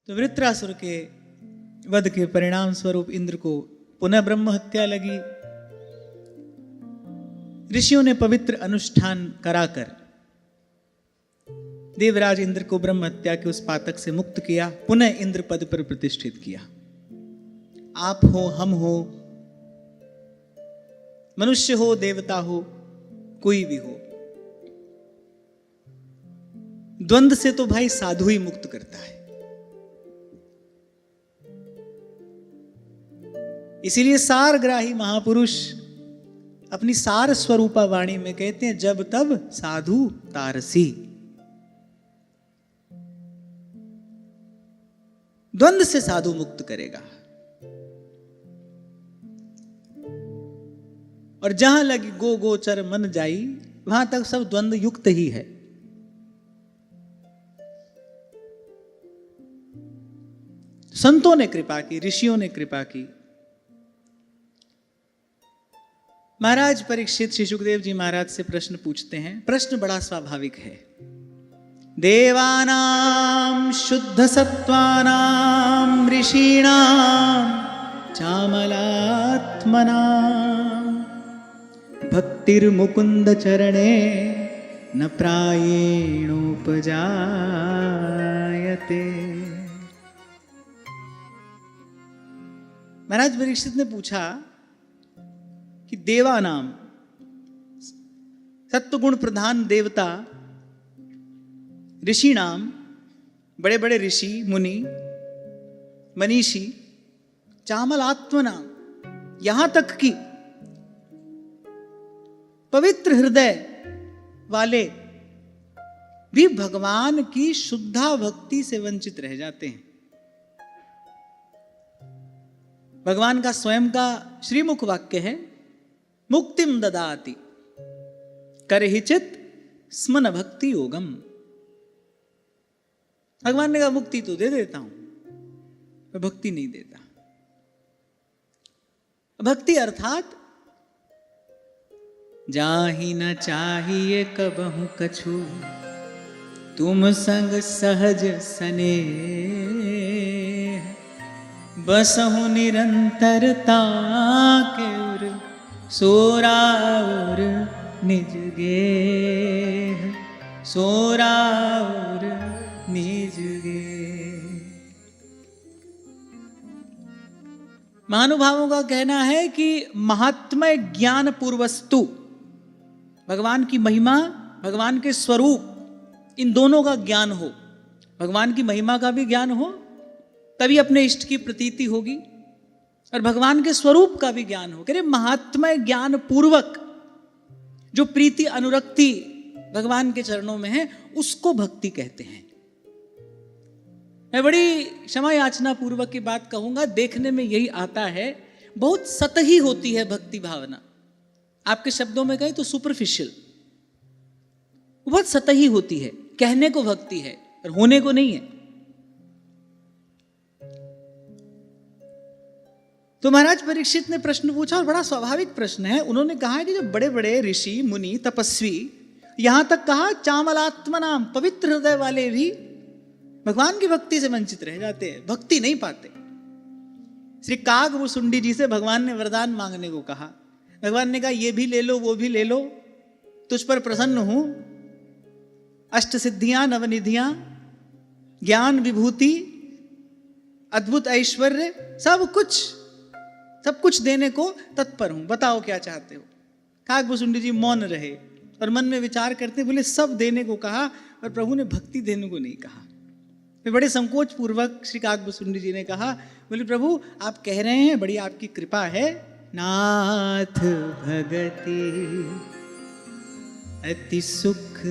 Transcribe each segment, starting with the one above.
तो वृत्रासुर के वध के परिणाम स्वरूप इंद्र को पुनः ब्रह्म हत्या लगी। ऋषियों ने पवित्र अनुष्ठान कराकर देवराज इंद्र को ब्रह्म हत्या के उस पातक से मुक्त किया, पुनः इंद्र पद पर प्रतिष्ठित किया। आप हो, हम हो, मनुष्य हो, देवता हो, कोई भी हो, द्वंद्व से तो भाई साधु ही मुक्त करता है। इसीलिए सारग्राही महापुरुष अपनी सार स्वरूपा वाणी में कहते हैं, जब तब साधु तारसी। द्वंद्व से साधु मुक्त करेगा। और जहां लगी गो गोचर मन जाई, वहां तक सब द्वंद्व युक्त ही है। संतों ने कृपा की, ऋषियों ने कृपा की। महाराज परीक्षित श्री सुखदेव जी महाराज से प्रश्न पूछते हैं। प्रश्न बड़ा स्वाभाविक है। देवानां शुद्ध सत्वानां ऋषीणां चामलात्मनां भक्तिर्मुकुंद चरणे न प्रायेणोपजायते। महाराज परीक्षित ने पूछा कि देवानाम, सत्वगुण प्रधान देवता, ऋषिणाम, बड़े बड़े ऋषि मुनि मनीषी, चामलात्मना, यहां तक कि पवित्र हृदय वाले भी भगवान की शुद्धा भक्ति से वंचित रह जाते हैं। भगवान का स्वयं का श्रीमुख वाक्य है, मुक्तिम ददाति करहिचित स्मन भक्ति योगम। भगवान ने कहा मुक्ति तो दे देता हूं, मैं भक्ति नहीं देता। भक्ति अर्थात जाहि न चाहिए कबहु कछु, तुम संग सहज स्नेह, बसहु निरंतरता के उर, सोराउर निज गेह, सोराउर निज गेह। महानुभावों का कहना है कि महात्म्य ज्ञान पूर्वस्तु, भगवान की महिमा, भगवान के स्वरूप, इन दोनों का ज्ञान हो। भगवान की महिमा का भी ज्ञान हो, तभी अपने इष्ट की प्रतीति होगी, और भगवान के स्वरूप का भी ज्ञान हो। कह रहे महात्म्य ज्ञान पूर्वक जो प्रीति अनुरक्ति भगवान के चरणों में है, उसको भक्ति कहते हैं। मैं बड़ी क्षमा याचना पूर्वक की बात कहूंगा, देखने में यही आता है, बहुत सतही होती है भक्ति भावना। आपके शब्दों में कहें तो सुपरफिशियल, बहुत सतही होती है। कहने को भक्ति है और होने को नहीं है। तो महाराज परीक्षित ने प्रश्न पूछा, और बड़ा स्वाभाविक प्रश्न है। उन्होंने कहा कि जो बड़े बड़े ऋषि मुनि तपस्वी, यहां तक कहा चामलात्मनाम, पवित्र हृदय वाले भी भगवान की भक्ति से वंचित रह जाते हैं, भक्ति नहीं पाते। श्री कागभुसुंडी जी से भगवान ने वरदान मांगने को कहा। भगवान ने कहा ये भी ले लो, वो भी ले लो, तुझ पर प्रसन्न हूं। अष्ट सिद्धियां, नवनिधियां, ज्ञान, विभूति, अद्भुत ऐश्वर्य, सब कुछ देने को तत्पर हूं, बताओ क्या चाहते हो। कागभुसुंडी जी मौन रहे और मन में विचार करते, बोले सब देने को कहा और प्रभु ने भक्ति देने को नहीं कहा। फिर बड़े संकोच पूर्वक श्री कागभुसुंडी जी ने कहा, बोले प्रभु आप कह रहे हैं, बड़ी आपकी कृपा है, नाथ भगति अति सुखदायिनी,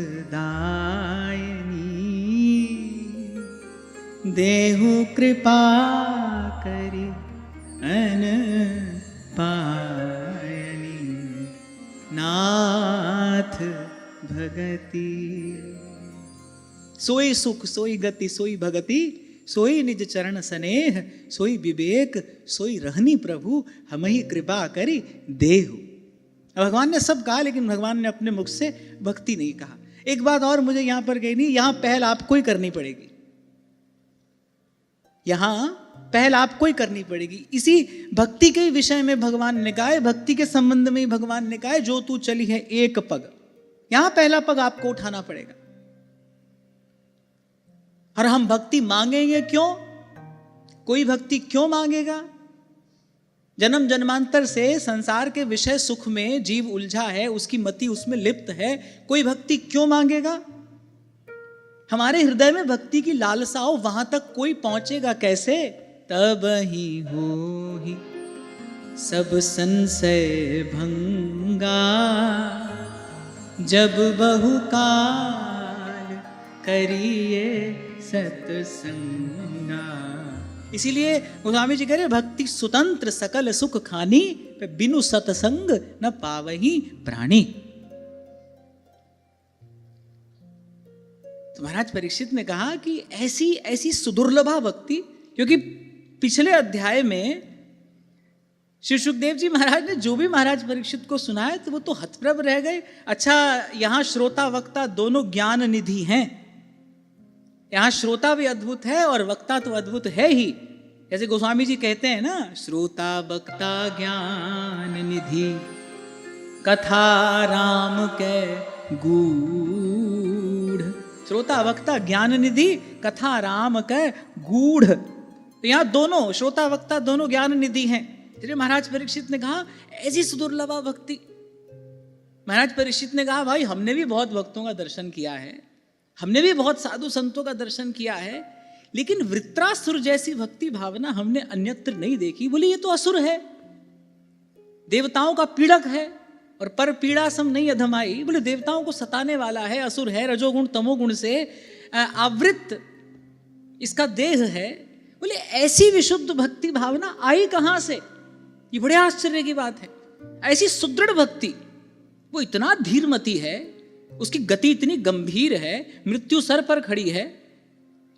देहु कृपा करी अन पायनी, नाथ भगति। सोई सुख, सोई गति, सोई भगति, सोई निज चरण स्नेह, सोई विवेक, सोई रहनी प्रभु, हम ही कृपा करी देहु। भगवान ने सब कहा, लेकिन भगवान ने अपने मुख से भक्ति नहीं कहा। एक बात और मुझे यहां पर कहनी, यहां पहल आपको ही करनी पड़ेगी। यहां पहल आपको ही करनी पड़ेगी। इसी भक्ति के विषय में भगवान ने कहा है, भक्ति के संबंध में ही भगवान ने कहा है, जो तू चली है एक पग, यहां पहला पग आपको उठाना पड़ेगा। और हम भक्ति मांगेंगे क्यों? कोई भक्ति क्यों मांगेगा? जन्म जन्मांतर से संसार के विषय सुख में जीव उलझा है, उसकी मति उसमें लिप्त है, कोई भक्ति क्यों मांगेगा? हमारे हृदय में भक्ति की लालसा हो, वहां तक कोई पहुंचेगा कैसे? तब ही हो ही सब संशय भंगा, जब बहुकाल करिए सत्संगा। इसीलिए गोस्वामी जी कह रहे, भक्ति स्वतंत्र सकल सुख खानी, बिनु सत्संग न पावही प्राणी। तो महाराज परीक्षित ने कहा कि ऐसी ऐसी सुदुर्लभा भक्ति, क्योंकि पिछले अध्याय में श्री सुखदेव जी महाराज ने जो भी महाराज परीक्षित को सुनाया तो वो तो हतप्रभ रह गए। अच्छा, यहां श्रोता वक्ता दोनों ज्ञान निधि हैं। यहां श्रोता भी अद्भुत है और वक्ता तो अद्भुत है ही। जैसे गोस्वामी जी कहते हैं ना, श्रोता वक्ता ज्ञान निधि, कथा राम के गूढ़। श्रोता वक्ता ज्ञान निधि, कथा राम के गूढ़। तो यहां दोनों श्रोता वक्ता दोनों ज्ञान निधि हैं। इसलिए महाराज परीक्षित ने कहा ऐसी सुदुर्लभा भक्ति। महाराज परीक्षित ने कहा, भाई हमने भी बहुत भक्तों का दर्शन किया है, हमने भी बहुत साधु संतों का दर्शन किया है, लेकिन वृत्रासुर जैसी भक्ति भावना हमने अन्यत्र नहीं देखी। बोले ये तो असुर है, देवताओं का पीड़क है, और पर पीड़ा सम नहीं अधमाई। बोले देवताओं को सताने वाला है, असुर है, रजोगुण तमोगुण से आवृत इसका देह है। बोले ऐसी विशुद्ध भक्ति भावना आई कहां से? ये बड़े आश्चर्य की बात है। ऐसी सुदृढ़ भक्ति, वो इतना धीरमती है, उसकी गति इतनी गंभीर है, मृत्यु सर पर खड़ी है,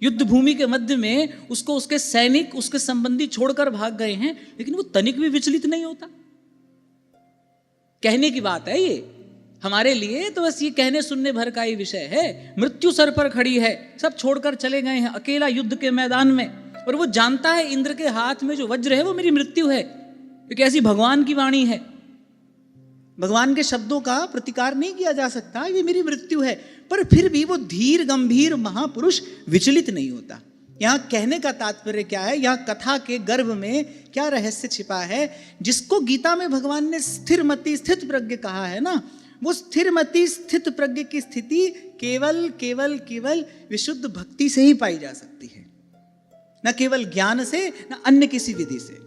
युद्ध भूमि के मध्य में उसको उसके सैनिक उसके संबंधी छोड़कर भाग गए हैं, लेकिन वो तनिक भी विचलित नहीं होता। कहने की बात है ये, हमारे लिए तो बस ये कहने सुनने भर का ही विषय है। मृत्यु सर पर खड़ी है, सब छोड़कर चले गए हैं अकेला युद्ध के मैदान में, और वो जानता है इंद्र के हाथ में जो वज्र है वो मेरी मृत्यु है, क्योंकि ऐसी भगवान की वाणी है। भगवान के शब्दों का प्रतिकार नहीं किया जा सकता, ये मेरी मृत्यु है। पर फिर भी वो धीर गंभीर महापुरुष विचलित नहीं होता। यहाँ कहने का तात्पर्य क्या है? यहाँ कथा के गर्भ में क्या रहस्य छिपा है? जिसको गीता में भगवान ने स्थिरमति स्थित प्रज्ञ कहा है ना, वो स्थिरमति स्थित प्रज्ञ की स्थिति केवल केवल केवल विशुद्ध भक्ति से ही पाई जा सकती है, न केवल ज्ञान से, न अन्य किसी विधि से।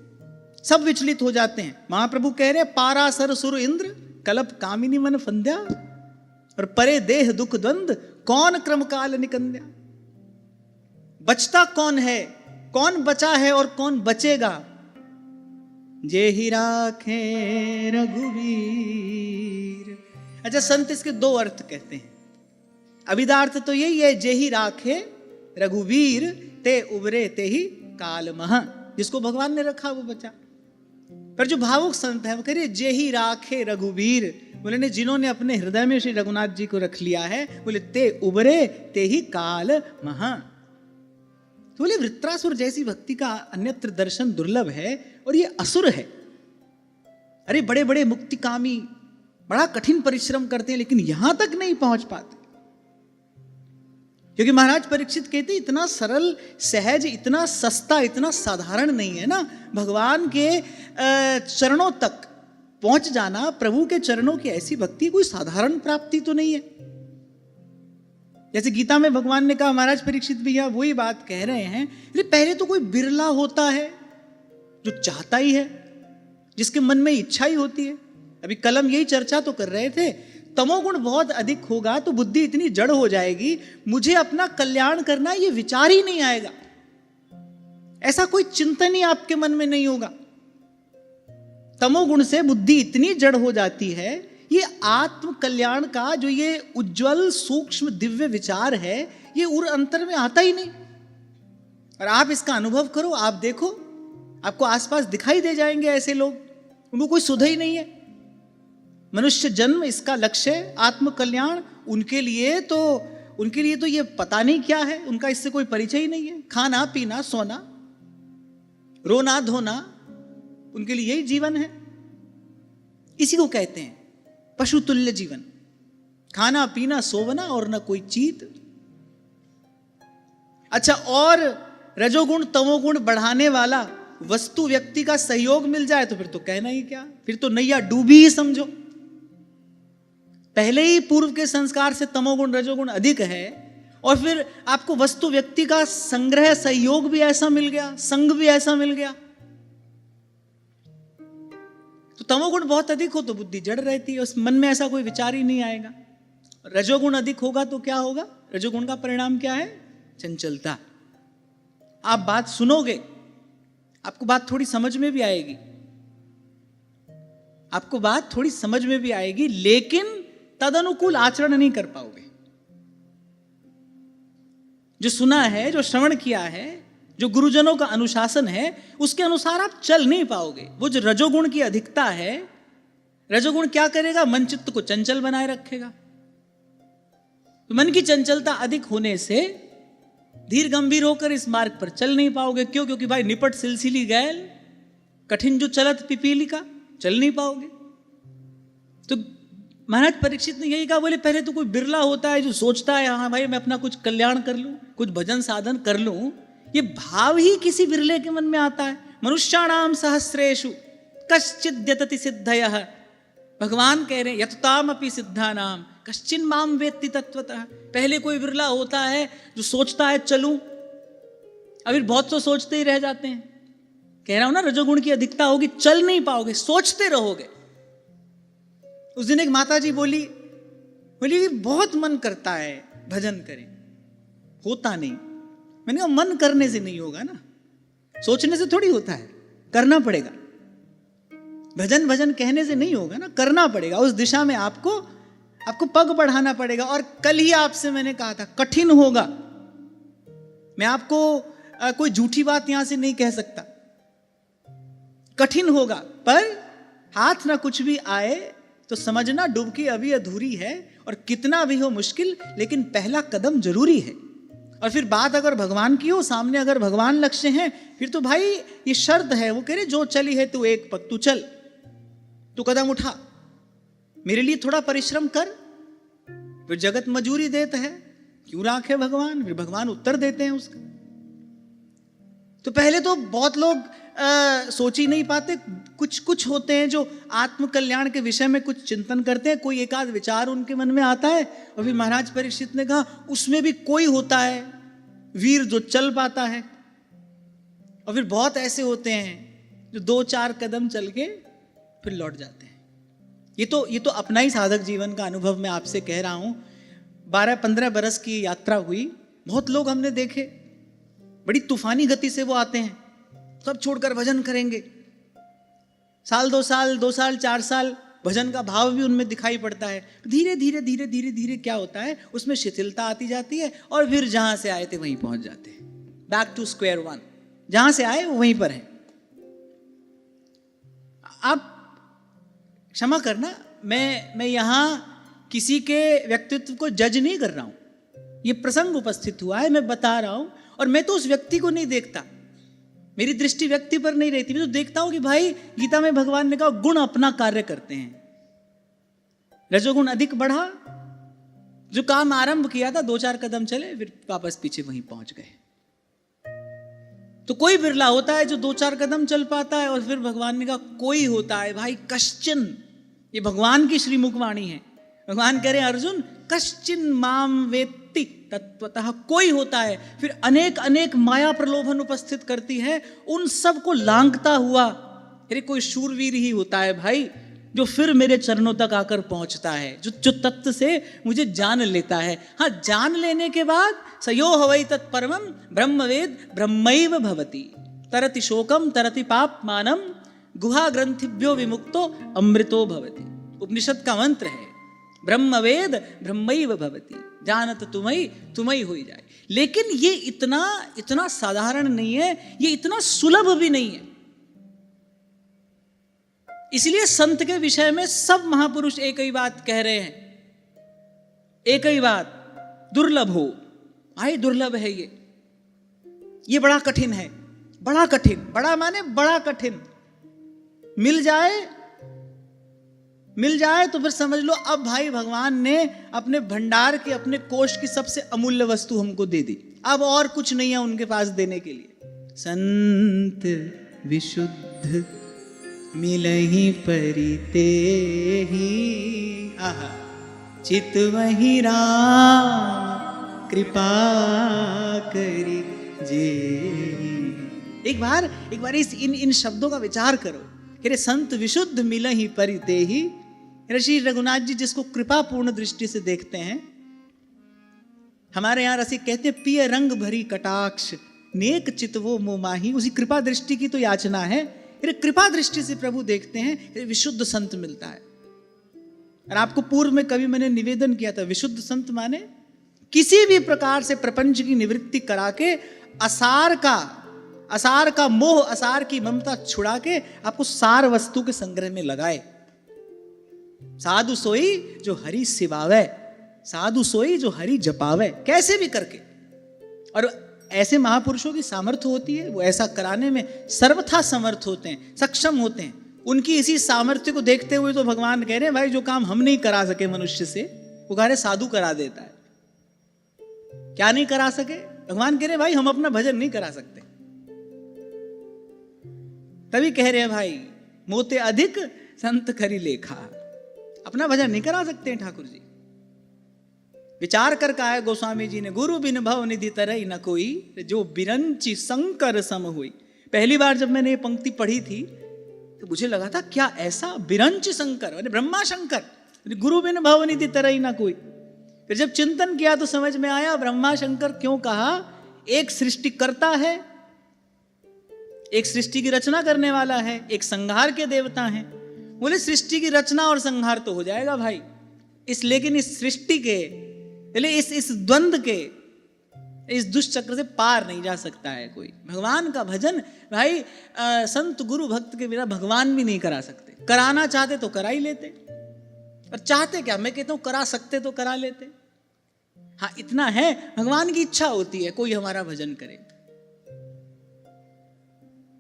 सब विचलित हो जाते हैं। महाप्रभु कह रहे हैं, पारासर सुर इंद्र कलप कामिनी मन फंद्या, और परे देह दुख द्वंद कौन क्रम काल निकंद्या। बचता कौन है, कौन बचा है और कौन बचेगा? जे ही राखे रघुवीर। अच्छा, संत इसके दो अर्थ कहते हैं। अभिधार्थ तो यही है, जे ही राखे रघुवीर ते उबरे ते ही काल महा। जिसको भगवान ने रखा वो बचा। पर जो भावुक संत है वो कह रहे जे ही राखे रघुवीर, बोले ने जिन्होंने अपने हृदय में श्री रघुनाथ जी को रख लिया है, बोले ते उबरे ते ही काल महा। तो बोले वृत्रासुर जैसी भक्ति का अन्यत्र दर्शन दुर्लभ है, और ये असुर है। अरे बड़े बड़े मुक्तिकामी बड़ा कठिन परिश्रम करते हैं, लेकिन यहां तक नहीं पहुंच पाते। क्योंकि महाराज परीक्षित कहते इतना सरल सहज, इतना सस्ता, इतना साधारण नहीं है ना भगवान के चरणों तक पहुंच जाना। प्रभु के चरणों की ऐसी भक्ति कोई साधारण प्राप्ति तो नहीं है। जैसे गीता में भगवान ने कहा, महाराज परीक्षित भी यहाँ वही बात कह रहे हैं, पहले तो कोई बिरला होता है जो चाहता ही है, जिसके मन में इच्छा ही होती है। अभी कलम यही चर्चा तो कर रहे थे, तमोगुण बहुत अधिक होगा तो बुद्धि इतनी जड़ हो जाएगी, मुझे अपना कल्याण करना ये विचार ही नहीं आएगा, ऐसा कोई चिंतन ही आपके मन में नहीं होगा। तमोगुण से बुद्धि इतनी जड़ हो जाती है, ये आत्म कल्याण का जो ये उज्जवल सूक्ष्म दिव्य विचार है, ये उर अंतर में आता ही नहीं। और आप इसका अनुभव करो, आप देखो, आपको आसपास दिखाई दे जाएंगे ऐसे लोग, उनको कोई सुध ही नहीं है। मनुष्य जन्म इसका लक्ष्य आत्म कल्याण, उनके लिए तो ये पता नहीं क्या है, उनका इससे कोई परिचय ही नहीं है। खाना पीना सोना, रोना धोना, उनके लिए यही जीवन है। इसी को कहते हैं पशुतुल्य जीवन, खाना पीना सोवना और न कोई चीत। अच्छा, और रजोगुण तमोगुण बढ़ाने वाला वस्तु व्यक्ति का सहयोग मिल जाए तो फिर तो कहना ही क्या, फिर तो नैया डूबी ही समझो। पहले ही पूर्व के संस्कार से तमोगुण रजोगुण अधिक है, और फिर आपको वस्तु व्यक्ति का संग्रह सहयोग भी ऐसा मिल गया, संग भी ऐसा मिल गया, तो तमोगुण बहुत अधिक हो तो बुद्धि जड़ रहती है, उस मन में ऐसा कोई विचार ही नहीं आएगा। रजोगुण अधिक होगा तो क्या होगा? रजोगुण का परिणाम क्या है? चंचलता। आप बात सुनोगे, आपको बात थोड़ी समझ में भी आएगी, आपको बात थोड़ी समझ में भी आएगी, लेकिन तदनुकूल आचरण नहीं कर पाओगे। जो सुना है, जो श्रवण किया है, जो गुरुजनों का अनुशासन है, उसके अनुसार आप चल नहीं पाओगे। वो जो रजोगुण की अधिकता है, रजोगुण क्या करेगा? मन चित्त को चंचल बनाए रखेगा। तो मन की चंचलता अधिक होने से धीर गंभीर होकर इस मार्ग पर चल नहीं पाओगे। क्यों? क्योंकि भाई निपट सिलसिली गैल, कठिन जो चलत पिपीलिका, चल नहीं पाओगे। तो महाराज परीक्षित ने यही कहा, बोले पहले तो कोई बिरला होता है जो सोचता है हाँ भाई मैं अपना कुछ कल्याण कर लूं, कुछ भजन साधन कर लूं, ये भाव ही किसी बिरले के मन में आता है। मनुष्याणाम सहस्रेषु कश्चिद् यतति सिद्धयः, भगवान कह रहे हैं यततामपि सिद्धानाम कश्चिन् माम वेत्ति तत्वतः। पहले कोई बिरला होता है जो सोचता है चलूं, अभी बहुत तो सोचते ही रह जाते हैं। कह रहा हूं ना, रजोगुण की अधिकता होगी, चल नहीं पाओगे, सोचते रहोगे। उस दिन एक माता जी बोली बहुत मन करता है भजन करें, होता नहीं। मैंने कहा मन करने से नहीं होगा ना, सोचने से थोड़ी होता है, करना पड़ेगा। भजन भजन कहने से नहीं होगा ना, करना पड़ेगा। उस दिशा में आपको पग बढ़ाना पड़ेगा। और कल ही आपसे मैंने कहा था कठिन होगा। मैं आपको कोई झूठी बात यहां से नहीं कह सकता, कठिन होगा, पर हाथ ना कुछ भी आए तो समझना डुबकी अभी अधूरी है। और कितना भी हो मुश्किल, लेकिन पहला कदम जरूरी है। और फिर बात अगर भगवान की हो, सामने अगर भगवान लक्ष्य हैं, फिर तो भाई ये शर्त है। वो कह रहे जो चली है तू एक पग, तू चल, तू कदम उठा, मेरे लिए थोड़ा परिश्रम कर। फिर जगत मजूरी देता है, क्यों राखे भगवान, फिर भगवान उत्तर देते हैं उसका। तो पहले तो बहुत लोग सोच ही नहीं पाते। कुछ होते हैं जो आत्म कल्याण के विषय में कुछ चिंतन करते हैं, कोई एक आध विचार उनके मन में आता है, और फिर महाराज परीक्षित ने कहा उसमें भी कोई होता है वीर जो चल पाता है, और फिर बहुत ऐसे होते हैं जो 2-4 कदम चल के फिर लौट जाते हैं। ये तो अपना ही साधक जीवन का अनुभव मैं आपसे कह रहा हूं। 12-15 बरस की यात्रा हुई, बहुत लोग हमने देखे बड़ी तूफानी गति से वो आते हैं, सब छोड़कर भजन करेंगे। साल 2 साल 4 साल भजन का भाव भी उनमें दिखाई पड़ता है। धीरे धीरे क्या होता है, उसमें शिथिलता आती जाती है, और फिर जहां से आए थे वहीं पहुंच जाते हैं। बैक टू स्क्वायर वन, जहां से आए वो वहीं पर है। आप क्षमा करना, मैं यहां किसी के व्यक्तित्व को जज नहीं कर रहा हूं। ये प्रसंग उपस्थित हुआ है, मैं बता रहा हूं, और मैं तो उस व्यक्ति को नहीं देखता, मेरी दृष्टि व्यक्ति पर नहीं रहती। मैं तो देखता हूं कि भाई गीता में भगवान ने कहा गुण अपना कार्य करते हैं। रजोगुण अधिक बढ़ा, जो काम आरंभ किया था 2-4 कदम चले, फिर वापस पीछे वहीं पहुंच गए। तो कोई बिरला होता है जो 2-4 कदम चल पाता है, और फिर भगवान ने कहा कोई होता है भाई कश्चिन। ये भगवान की श्रीमुखवाणी है। भगवान कह रहे हैं अर्जुन कश्चिन माम वेत्ति तत्वतः, कोई होता है। फिर अनेक माया प्रलोभन उपस्थित करती है, उन सब को लांघता हुआ अरे कोई शूरवीर ही होता है भाई, जो फिर मेरे चरणों तक आकर पहुंचता है, जो तत्व से मुझे जान लेता है। हाँ, जान लेने के बाद सयो हवै तत्परमं ब्रह्मवेद ब्रह्मैव भवति, तरति शोकम तरति पाप मानम गुहा ग्रंथिभ्यो विमुक्तो अमृतो भवति। उपनिषद का मंत्र है, ब्रह्मवेद ब्रह्मैव भवति, जानत तुम्हें हो जाए। लेकिन ये इतना साधारण नहीं है, ये इतना सुलभ भी नहीं है। इसलिए संत के विषय में सब महापुरुष एक ही बात कह रहे हैं, एक ही बात, दुर्लभ हो भाई, दुर्लभ है ये बड़ा कठिन है। बड़ा कठिन, बड़ा माने बड़ा कठिन। मिल जाए तो फिर समझ लो अब भाई भगवान ने अपने भंडार की, अपने कोष की सबसे अमूल्य वस्तु हमको दे दी, अब और कुछ नहीं है उनके पास देने के लिए। संत विशुद्ध मिलहि परिते ही, आहा, चित वही राम कृपा करी जे। एक बार इन शब्दों का विचार करो कि रे संत विशुद्ध मिलहि परिते ही। ऋषि रघुनाथ जी जिसको कृपा पूर्ण दृष्टि से देखते हैं, हमारे यहाँ रसिक कहते हैं पिय रंग भरी कटाक्ष नेक चितवो मोमाही। उसी कृपा दृष्टि की तो याचना है। कृपा दृष्टि से प्रभु देखते हैं, विशुद्ध संत मिलता है। और आपको पूर्व में कभी मैंने निवेदन किया था, विशुद्ध संत माने किसी भी प्रकार से प्रपंच की निवृत्ति करा के असार का मोह, असार की ममता छुड़ा के आपको सार वस्तु के संग्रह में लगाए। साधु सोई जो हरि सिवावे, साधु सोई जो हरि जपावे, कैसे भी करके। और ऐसे महापुरुषों की सामर्थ्य होती है, वो ऐसा कराने में सर्वथा समर्थ होते हैं, सक्षम होते हैं। उनकी इसी सामर्थ्य को देखते हुए तो भगवान कह रहे हैं भाई जो काम हम नहीं करा सके मनुष्य से, वो कह रहे साधु करा देता है। क्या नहीं करा सके? भगवान कह रहे भाई हम अपना भजन नहीं करा सकते। तभी कह रहे हैं भाई मोते अधिक संत करी लेखा, अपना भजन नहीं करा सकते ठाकुर जी। विचार कर कहा है गोस्वामी जी ने, गुरु बिन भव निधि तरई न कोई, जो बिरंची शंकर सम हुई। पहली बार जब मैंने ये पंक्ति पढ़ी थी तो मुझे लगा था क्या ऐसा बिरंच शंकर माने ब्रह्मा शंकर, गुरु बिन भव निधि तरई न कोई। फिर जब चिंतन किया तो समझ में आया ब्रह्मा शंकर क्यों कहा। एक सृष्टि करता है, एक सृष्टि की रचना करने वाला है, एक संहार के देवता हैं। बोले सृष्टि की रचना और संहार तो हो जाएगा भाई, लेकिन इस सृष्टि के इस द्वंद्व के, इस दुष्चक्र से पार नहीं जा सकता है कोई। भगवान का भजन भाई संत गुरु भक्त के बिना भगवान भी नहीं करा सकते। कराना चाहते तो करा ही लेते, और चाहते क्या, मैं कहता हूं करा सकते तो करा लेते। हाँ इतना है, भगवान की इच्छा होती है कोई हमारा भजन करे।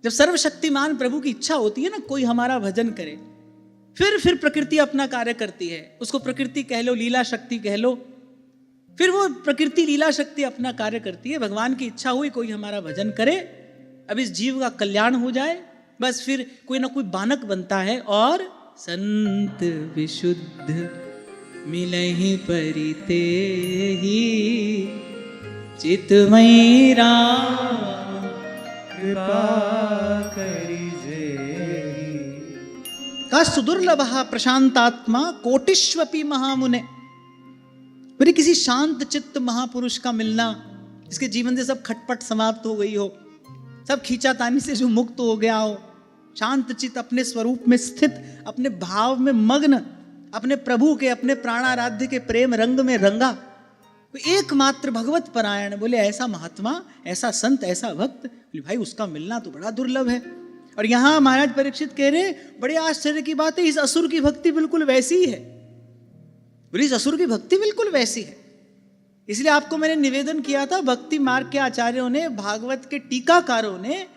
जब सर्वशक्तिमान प्रभु की इच्छा होती है ना कोई हमारा भजन करे, फिर प्रकृति अपना कार्य करती है। उसको प्रकृति कह लो, लीला शक्ति कह लो, फिर वो प्रकृति लीला शक्ति अपना कार्य करती है। भगवान की इच्छा हुई कोई हमारा भजन करे, अब इस जीव का कल्याण हो जाए, बस फिर कोई ना कोई बानक बनता है। और संत विशुद्ध मिलहि परिते ही, चितमयी राम कृपा करिजे। का सुदुर्लभ प्रशांतात्मा कोटिष्वपि महामुने। मेरे किसी शांत चित्त महापुरुष का मिलना, जिसके जीवन से सब खटपट समाप्त हो गई हो, सब खींचातानी से जो मुक्त हो गया हो, शांत चित्त अपने स्वरूप में स्थित, अपने भाव में मग्न, अपने प्रभु के, अपने प्राणाराध्य के प्रेम रंग में रंगा, एकमात्र भगवत परायण। बोले ऐसा महात्मा, ऐसा संत, ऐसा भक्त, बोले भाई उसका मिलना तो बड़ा दुर्लभ है। और यहां महाराज परीक्षित कह रहे बड़े आश्चर्य की बात है, इस असुर की भक्ति बिल्कुल वैसी ही है। बोले इस असुर की भक्ति बिल्कुल वैसी है। इसलिए आपको मैंने निवेदन किया था, भक्ति मार्ग के आचार्यों ने, भागवत के टीकाकारों ने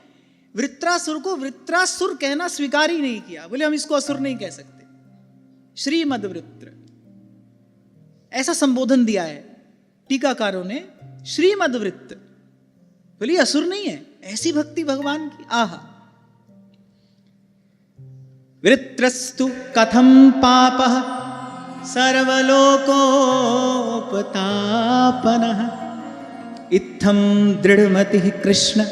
वृत्रासुर को वृत्रासुर कहना स्वीकार ही नहीं किया। बोले हम इसको असुर नहीं कह सकते, श्रीमद वृत्र ऐसा संबोधन दिया है टीकाकारों ने, श्रीमद वृत्र। बोले असुर नहीं है, ऐसी भक्ति भगवान की। आहा वृत्रस्तु कथम पापः सर्वलोकोपतापनः, इत्थं दृढ़मतिः कृष्ण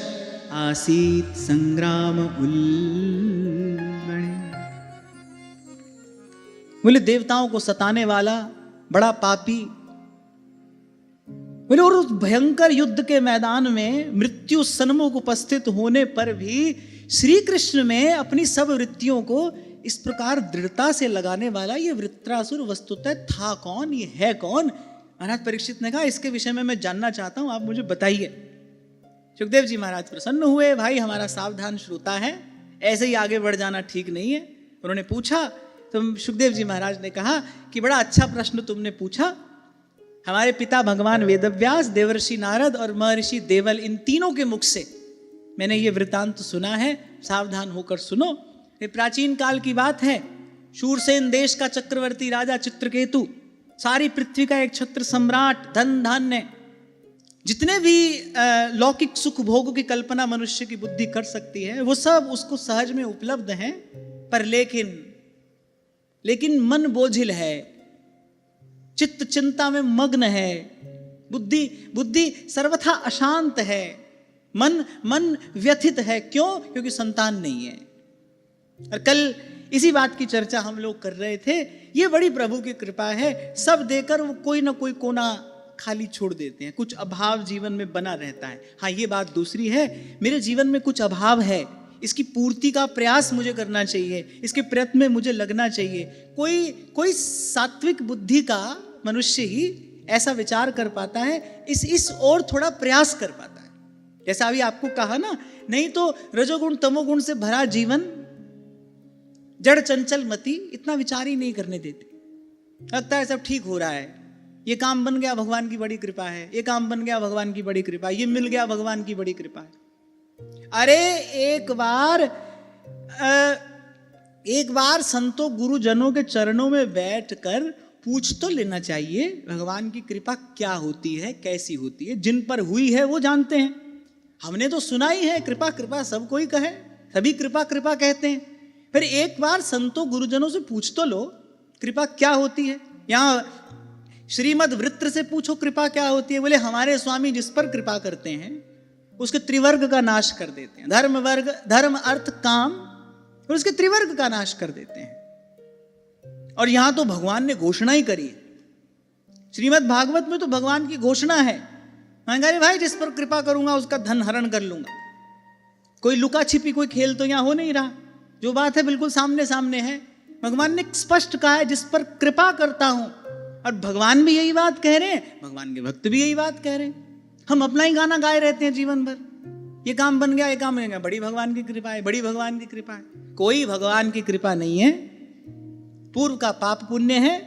आसीत् संग्राम उल्बणे। बोले देवताओं को सताने वाला बड़ा पापी, बोले और उस भयंकर युद्ध के मैदान में मृत्यु सन्मुख उपस्थित होने पर भी श्री कृष्ण में अपनी सब वृत्तियों को इस प्रकार दृढ़ता से लगाने वाला ये वृत्रासुर वस्तुतः था कौन, ये है कौन? महाराज परीक्षित ने कहा इसके विषय में मैं जानना चाहता हूं, आप मुझे बताइए। सुखदेव जी महाराज प्रसन्न हुए, भाई हमारा सावधान श्रोता है, ऐसे ही आगे बढ़ जाना ठीक नहीं है। उन्होंने पूछा तो सुखदेव जी महाराज ने कहा कि बड़ा अच्छा प्रश्न तुमने पूछा। हमारे पिता भगवान वेदव्यास, देवर्षि नारद और महर्षि देवल, इन तीनों के मुख से मैंने ये वृतांत सुना है, सावधान होकर सुनो। ये प्राचीन काल की बात है। शूरसेन देश का चक्रवर्ती राजा चित्रकेतु, सारी पृथ्वी का एक छत्र सम्राट, धन धान्य, जितने भी लौकिक सुख भोगों की कल्पना मनुष्य की बुद्धि कर सकती है वो सब उसको सहज में उपलब्ध है। पर लेकिन मन बोझिल है, चित्त चिंता में मग्न है, बुद्धि सर्वथा अशांत है, मन व्यथित है। क्यों? क्योंकि संतान नहीं है। और कल इसी बात की चर्चा हम लोग कर रहे थे। ये बड़ी प्रभु की कृपा है, सब देकर वो कोई ना कोई कोना खाली छोड़ देते हैं, कुछ अभाव जीवन में बना रहता है। हाँ, ये बात दूसरी है, मेरे जीवन में कुछ अभाव है, इसकी पूर्ति का प्रयास मुझे करना चाहिए, इसके प्रयत्न में मुझे लगना चाहिए। कोई सात्विक बुद्धि का मनुष्य ही ऐसा विचार कर पाता है, इस और थोड़ा प्रयास कर पाता है। जैसा अभी आपको कहा ना, नहीं तो रजोगुण तमोगुण से भरा जीवन, जड़ चंचल मति इतना विचार ही नहीं करने देते। लगता है सब ठीक हो रहा है, ये काम बन गया भगवान की बड़ी कृपा है, ये काम बन गया भगवान की बड़ी कृपा है, ये मिल गया भगवान की बड़ी कृपा है। अरे एक बार संतों गुरुजनों के चरणों में बैठकर पूछ तो लेना चाहिए, भगवान की कृपा क्या होती है, कैसी होती है। जिन पर हुई है वो जानते हैं। हमने तो सुना ही है कृपा कृपा सब कोई कहे, सभी कृपा कृपा कहते हैं। फिर एक बार संतों गुरुजनों से पूछ तो लो कृपा क्या होती है। यहाँ श्रीमद वृत्र से पूछो कृपा क्या होती है, बोले हमारे स्वामी जिस पर कृपा करते हैं उसके त्रिवर्ग का नाश कर देते हैं। धर्म अर्थ काम, और उसके त्रिवर्ग का नाश कर देते हैं। और यहां तो भगवान ने घोषणा ही करी है। श्रीमद् भागवत में तो भगवान की घोषणा है, मैं भाई जिस पर कृपा करूंगा उसका धन हरण कर लूंगा। कोई लुका छिपी कोई खेल तो यहां हो नहीं रहा, जो बात है बिल्कुल सामने सामने है। भगवान ने स्पष्ट कहा है जिस पर कृपा करता हूं, और भगवान भी यही बात कह रहे हैं, भगवान के भक्त भी यही बात कह रहे हैं। हम अपना ही गाना गाए रहते हैं जीवन भर, ये काम बन गया, ये काम बन गया, बड़ी भगवान की कृपा है, बड़ी भगवान की कृपा है। कोई भगवान की कृपा नहीं है। पूर्व का पाप पुण्य है,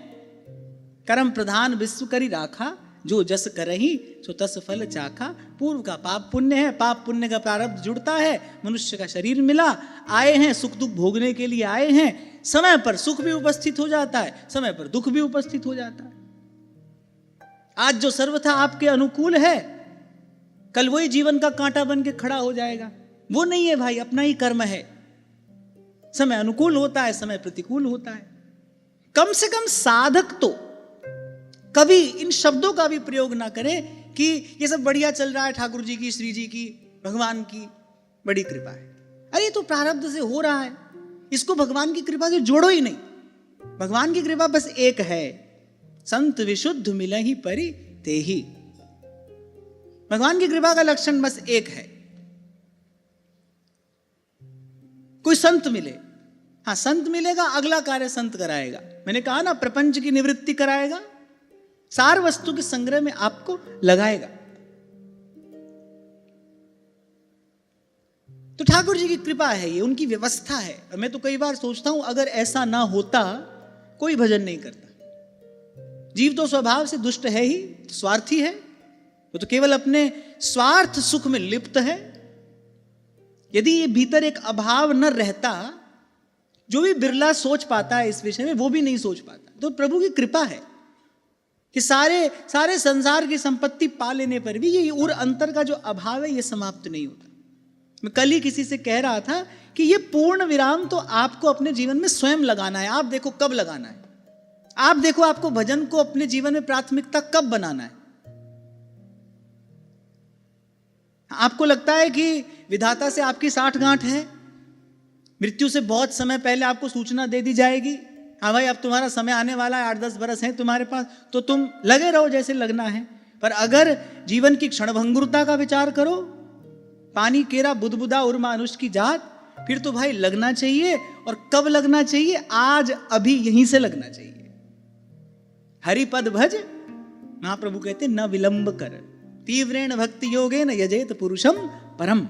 कर्म प्रधान विश्व करी राखा, जो जस करही सो तस फल चाखा। पूर्व का पाप पुण्य है, पाप पुण्य का प्रारब्ध जुड़ता है, मनुष्य का शरीर मिला, आए हैं सुख दुख भोगने के लिए आए हैं। समय पर सुख भी उपस्थित हो जाता है, समय पर दुख भी उपस्थित हो जाता है। आज जो सर्वथा आपके अनुकूल है, कल वही जीवन का कांटा बन के खड़ा हो जाएगा। वो नहीं है भाई, अपना ही कर्म है। समय अनुकूल होता है, समय प्रतिकूल होता है। कम से कम साधक तो कभी इन शब्दों का भी प्रयोग ना करें कि ये सब बढ़िया चल रहा है, ठाकुर जी की, श्री जी की, भगवान की बड़ी कृपा है। अरे ये तो प्रारब्ध से हो रहा है, इसको भगवान की कृपा से जोड़ो ही नहीं। भगवान की कृपा बस एक है, संत विशुद्ध मिलहि परि तेहि। भगवान की कृपा का लक्षण बस एक है, कोई संत मिले। हाँ, संत मिलेगा, अगला कार्य संत कराएगा। मैंने कहा ना, प्रपंच की निवृत्ति कराएगा, सार वस्तु के संग्रह में आपको लगाएगा। तो ठाकुर जी की कृपा है, ये उनकी व्यवस्था है। मैं तो कई बार सोचता हूं अगर ऐसा ना होता कोई भजन नहीं करता। जीव तो स्वभाव से दुष्ट है ही, स्वार्थी है, वो तो केवल अपने स्वार्थ सुख में लिप्त है। यदि ये भीतर एक अभाव न रहता, जो भी बिरला सोच पाता है इस विषय में वो भी नहीं सोच पाता। तो प्रभु की कृपा है कि सारे संसार की संपत्ति पा लेने पर भी ये उर अंतर का जो अभाव है ये समाप्त नहीं होता। मैं कल ही किसी से कह रहा था कि ये पूर्ण विराम तो आपको अपने जीवन में स्वयं लगाना है। आप देखो कब लगाना है, आप देखो आपको भजन को अपने जीवन में प्राथमिकता कब बनाना है। आपको लगता है कि विधाता से आपकी साठगांठ है, मृत्यु से बहुत समय पहले आपको सूचना दे दी जाएगी, हाँ भाई अब तुम्हारा समय आने वाला है, 8-10 बरस है तुम्हारे पास, तो तुम लगे रहो जैसे लगना है। पर अगर जीवन की क्षणभंगुरता का विचार करो, पानी केरा बुदबुदा उर्मा अनुष्ठ की जात, फिर तो भाई लगना चाहिए। और कब लगना चाहिए? आज अभी यहीं से लगना चाहिए। हरिपद भज, महाप्रभु कहते न विलंब कर, तीव्रेण भक्ति योगेन यजेत पुरुषम परम।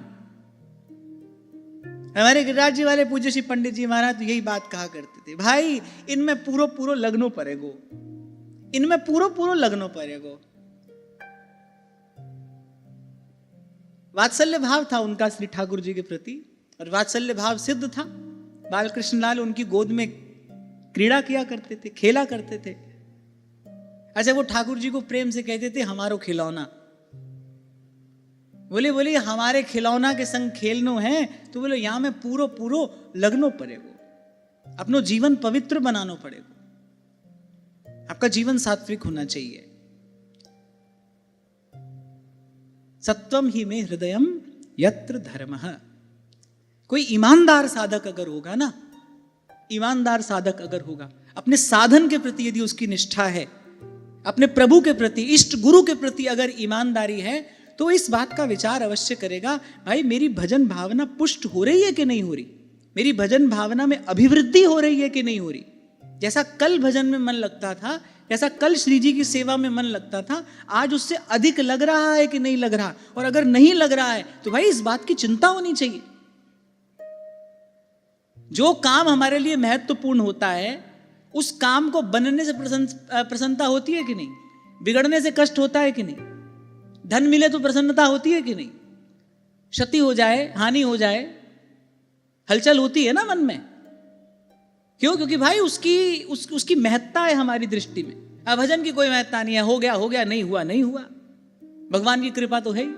हमारे गिरिराज जी वाले पूज्य श्री पंडित जी महाराज तो यही बात कहा करते थे, भाई इनमें पूरो लगनो पड़ेगो, इनमें पूरो लगनो पड़ेगो। वात्सल्य भाव था उनका श्री ठाकुर जी के प्रति, और वात्सल्य भाव सिद्ध था। बाल कृष्ण लाल उनकी गोद में क्रीड़ा किया करते थे, खेला करते थे। अच्छा, वो ठाकुर जी को प्रेम से कहते थे हमारो खिलौना। बोले हमारे खिलौना के संग खेलनो है, तो बोले यहां में पूरो पूरो लगनो पड़ेगो, अपनो जीवन पवित्र बनानो पड़ेगो, आपका जीवन सात्विक होना चाहिए। सत्वम ही में हृदयम यत्र धर्मः। कोई ईमानदार साधक अगर होगा ना, ईमानदार साधक अगर होगा, अपने साधन के प्रति यदि उसकी निष्ठा है, अपने प्रभु के प्रति, इष्ट गुरु के प्रति अगर ईमानदारी है, तो इस बात का विचार अवश्य करेगा, भाई मेरी भजन भावना पुष्ट हो रही है कि नहीं हो रही, मेरी भजन भावना में अभिवृद्धि हो रही है कि नहीं हो रही। जैसा कल भजन में मन लगता था, जैसा कल श्री जी की सेवा में मन लगता था, आज उससे अधिक लग रहा है कि नहीं लग रहा, और अगर नहीं लग रहा है तो भाई इस बात की चिंता होनी चाहिए। जो काम हमारे लिए महत्वपूर्ण होता है, उस काम को बनने से प्रसन्नता होती है कि नहीं, बिगड़ने से कष्ट होता है कि नहीं, धन मिले तो प्रसन्नता होती है कि नहीं, क्षति हो जाए, हानि हो जाए, हलचल होती है ना मन में। क्यों? क्योंकि भाई उसकी महत्ता है हमारी दृष्टि में। अब भजन की कोई महत्ता नहीं है, हो गया, नहीं हुआ नहीं हुआ, भगवान की कृपा तो है ही,